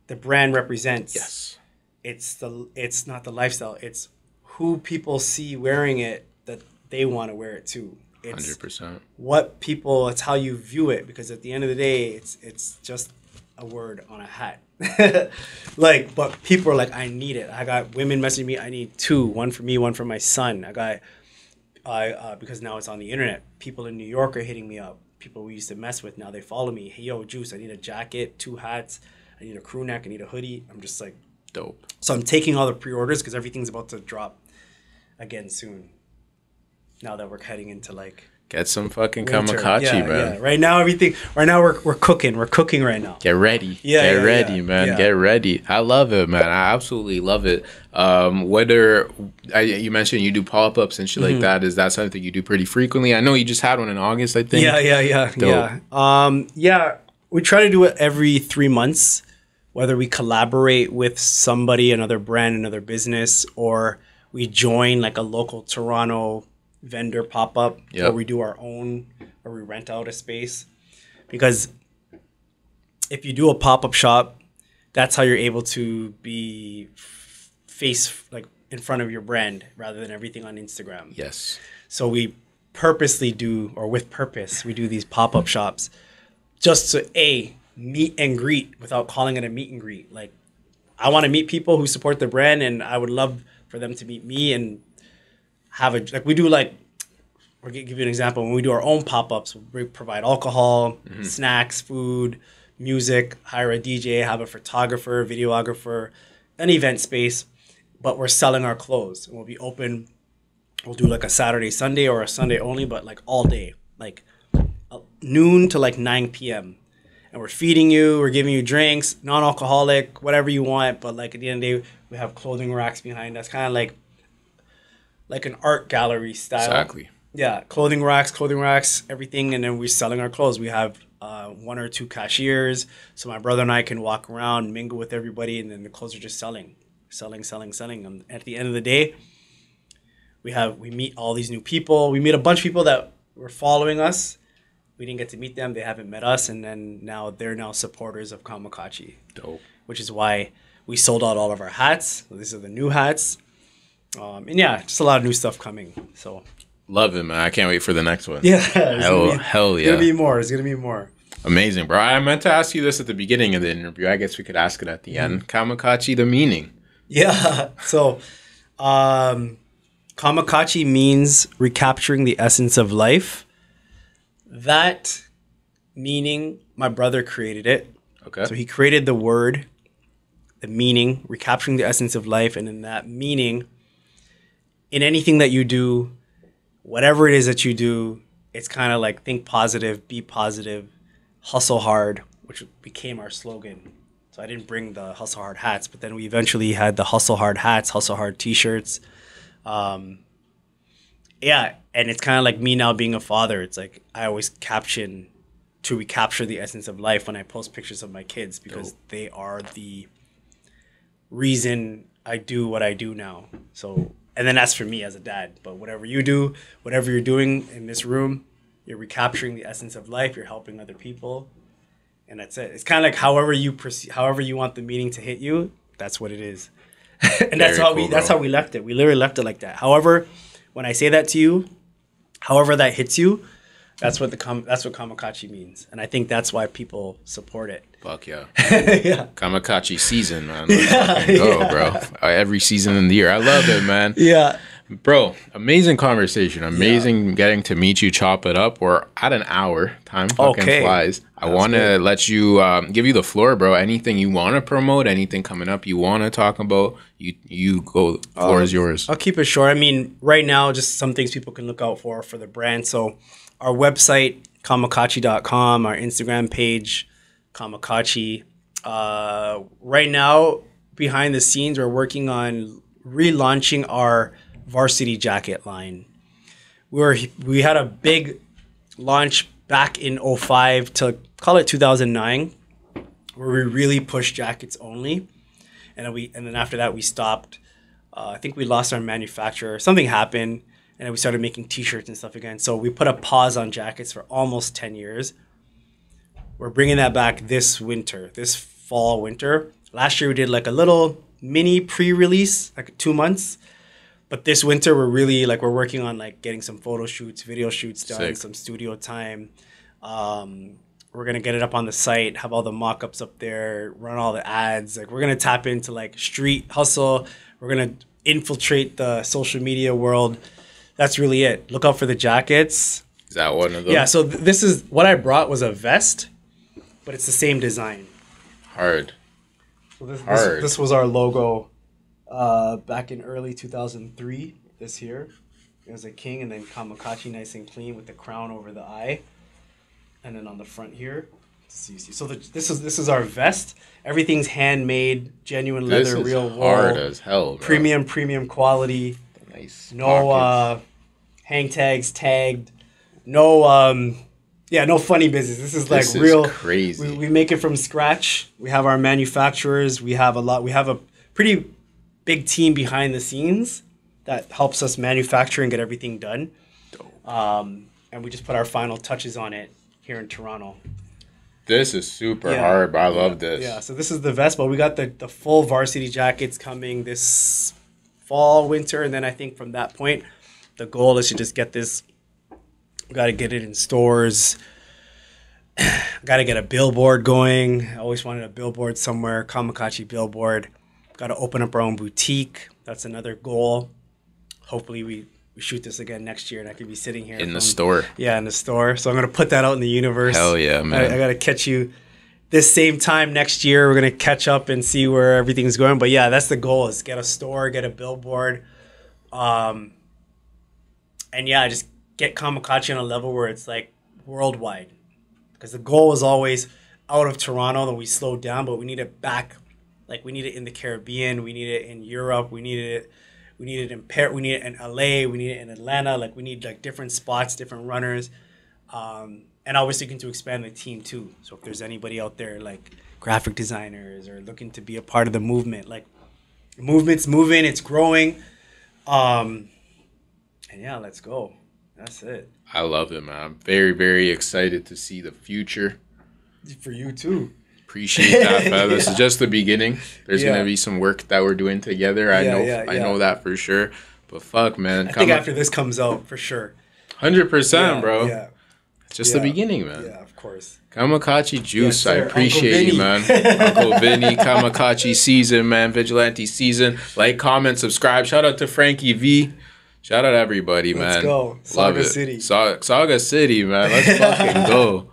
the brand represents. Yes. It's not the lifestyle. It's who people see wearing it that they want to wear it too. It's 100%. what people. It's how you view it. Because at the end of the day, it's just a word on a hat. But people are like, I need it. I got women messaging me. I need 2, one for me, one for my son. Because now it's on the internet. People in New York are hitting me up. People we used to mess with, now they follow me. Hey, yo, Juice, I need a jacket, 2 hats. I need a crew neck. I need a hoodie. I'm just like, Dope. so I'm taking all the pre-orders because everything's about to drop again soon. Now that we're heading into like Get some fucking winter. Kamakacci, man. Yeah. Right now we're cooking. We're cooking right now. Get ready. Yeah, Get yeah, ready, yeah. man. Yeah. Get ready. I love it, man. I absolutely love it. You mentioned you do pop-ups and shit like that. Is that something you do pretty frequently? I know you just had one in August, I think. Yeah. We try to do it every 3 months, whether we collaborate with somebody, another brand, another business, or we join like a local Toronto vendor pop-up, Yep. or we do our own, or we rent out a space. Because if you do a pop-up shop, that's how you're able to be face like in front of your brand rather than everything on Instagram. Yes. So we purposely do, or with purpose, we do these pop-up shops just to meet and greet without calling it a meet and greet. Like I want to meet people who support the brand, and I would love for them to meet me and we do like, I'll give you an example. When we do our own pop-ups, we provide alcohol, snacks, food, music, hire a DJ, have a photographer, videographer, an event space, but we're selling our clothes. And we'll be open. We'll do like a Saturday, Sunday, or a Sunday only, but like all day, like noon to like 9 p.m. And we're feeding you, we're giving you drinks, non-alcoholic, whatever you want. But like at the end of the day, we have clothing racks behind us, kind of like an art gallery style. Exactly. Yeah, clothing racks, everything. And then we're selling our clothes. We have 1 or 2 cashiers. So my brother and I can walk around, mingle with everybody, and then the clothes are just selling. And at the end of the day, we meet all these new people. We meet a bunch of people that were following us. We didn't get to meet them. They haven't met us. And then they're now supporters of Kamakacci. Dope. Which is why We sold out all of our hats. So these are the new hats. And yeah, just a lot of new stuff coming. So Love it, man. I can't wait for the next one. yeah, hell yeah. It's gonna be more. It's gonna be more. Amazing, bro. I meant to ask you this at the beginning of the interview. I guess we could ask it at the end. Kamakacci, the meaning. Yeah. So, Kamakacci means recapturing the essence of life. That meaning, my brother created it. Okay. So he created the word, the meaning, recapturing the essence of life, and in that meaning, in anything that you do, whatever it is that you do, it's kind of like think positive, be positive, hustle hard, which became our slogan. So I didn't bring the hustle hard hats, but then we eventually had the hustle hard hats, hustle hard t-shirts. Yeah, and it's kind of like me now being a father. It's like I always caption to recapture the essence of life when I post pictures of my kids because they are the reason I do what I do now. So, and then that's for me as a dad. But whatever you do, whatever you're doing in this room, you're recapturing the essence of life. You're helping other people, and that's it. It's kind of like however you want the meaning to hit you. That's what it is, and that's how we left it. We literally left it like that. However, when I say that to you, however that hits you, that's what Kamakacci means, and I think that's why people support it. Fuck yeah. Yeah. Kamakacci season, man. Let's fucking go, bro. Every season in the year. I love it, man. Yeah. Bro, amazing conversation. Amazing getting to meet you, chop it up. We're at an hour. Time fucking flies. I want to let you, give you the floor, bro. Anything you want to promote, anything coming up you want to talk about, you go, the floor is yours. I'll keep it short. I mean, right now, just some things people can look out for the brand. So our website, kamakacci.com, our Instagram page, Kamakacci. Right now, behind the scenes, we're working on relaunching our varsity jacket line. We had a big launch back in 05 to call it 2009, where we really pushed jackets only, and then after that we stopped. I think we lost our manufacturer. Something happened, and then we started making T-shirts and stuff again. So we put a pause on jackets for almost 10 years. We're bringing that back this winter, this fall winter. Last year we did like a little mini pre-release, like 2 months. But this winter we're working on like getting some photo shoots, video shoots done, Sick. some studio time. We're gonna get it up on the site, have all the mock-ups up there, run all the ads. Like we're gonna tap into like street hustle. We're gonna infiltrate the social media world. That's really it. Look out for the jackets. Is that one of them? Yeah, so this is what I brought was a vest, but it's the same design. Hard. So this was our logo back in early 2003, this year. It was a king and then Kamakacci nice and clean with the crown over the eye. And then on the front here, so this is our vest. Everything's handmade, genuine leather, real wool. Hard as hell, bro. Premium quality. Nice. No hang tags tagged. No no funny business. This is like real crazy. We make it from scratch. We have our manufacturers. We have a pretty big team behind the scenes that helps us manufacture and get everything done. And we just put our final touches on it here in Toronto. This is super hard, but I love this. Yeah, so this is the vest, but we got the full varsity jackets coming this fall, winter, and then I think from that point, the goal is to just get this. We got to get it in stores. Got to get a billboard going. I always wanted a billboard somewhere. Kamakacci billboard. Got to open up our own boutique. That's another goal. Hopefully we shoot this again next year and I could be sitting here. In the store. Yeah, in the store. So I'm going to put that out in the universe. Hell yeah, man. I got to catch you this same time next year. We're going to catch up and see where everything's going. But yeah, that's the goal is get a store, get a billboard. And yeah, just get Kamakacci on a level where it's like worldwide. Because the goal was always out of Toronto, then we slowed down, but we need it back. Like we need it in the Caribbean, we need it in Europe, we need it in Paris, we need it in LA, we need it in Atlanta. Like we need like different spots, different runners. And obviously looking to expand the team too. So if there's anybody out there like graphic designers or looking to be a part of the movement, like the movement's moving, it's growing. And yeah, let's go. That's it. I love it, man. I'm very, very excited to see the future. For you too. appreciate that, fam. This is just the beginning. There's gonna be some work that we're doing together. I know that for sure. But fuck, man. I think after this comes out, for sure. 100%, bro. Yeah. It's just the beginning, man. Yeah, of course. Kamakacci Juice, Yes, I appreciate you, man. Uncle Vinny, Kamakacci season, man. Vigilante season. Like, comment, subscribe. Shout out to Frankie V. Shout out everybody, man. Let's go. Love Saga it. City. Saga City, man. Let's fucking go.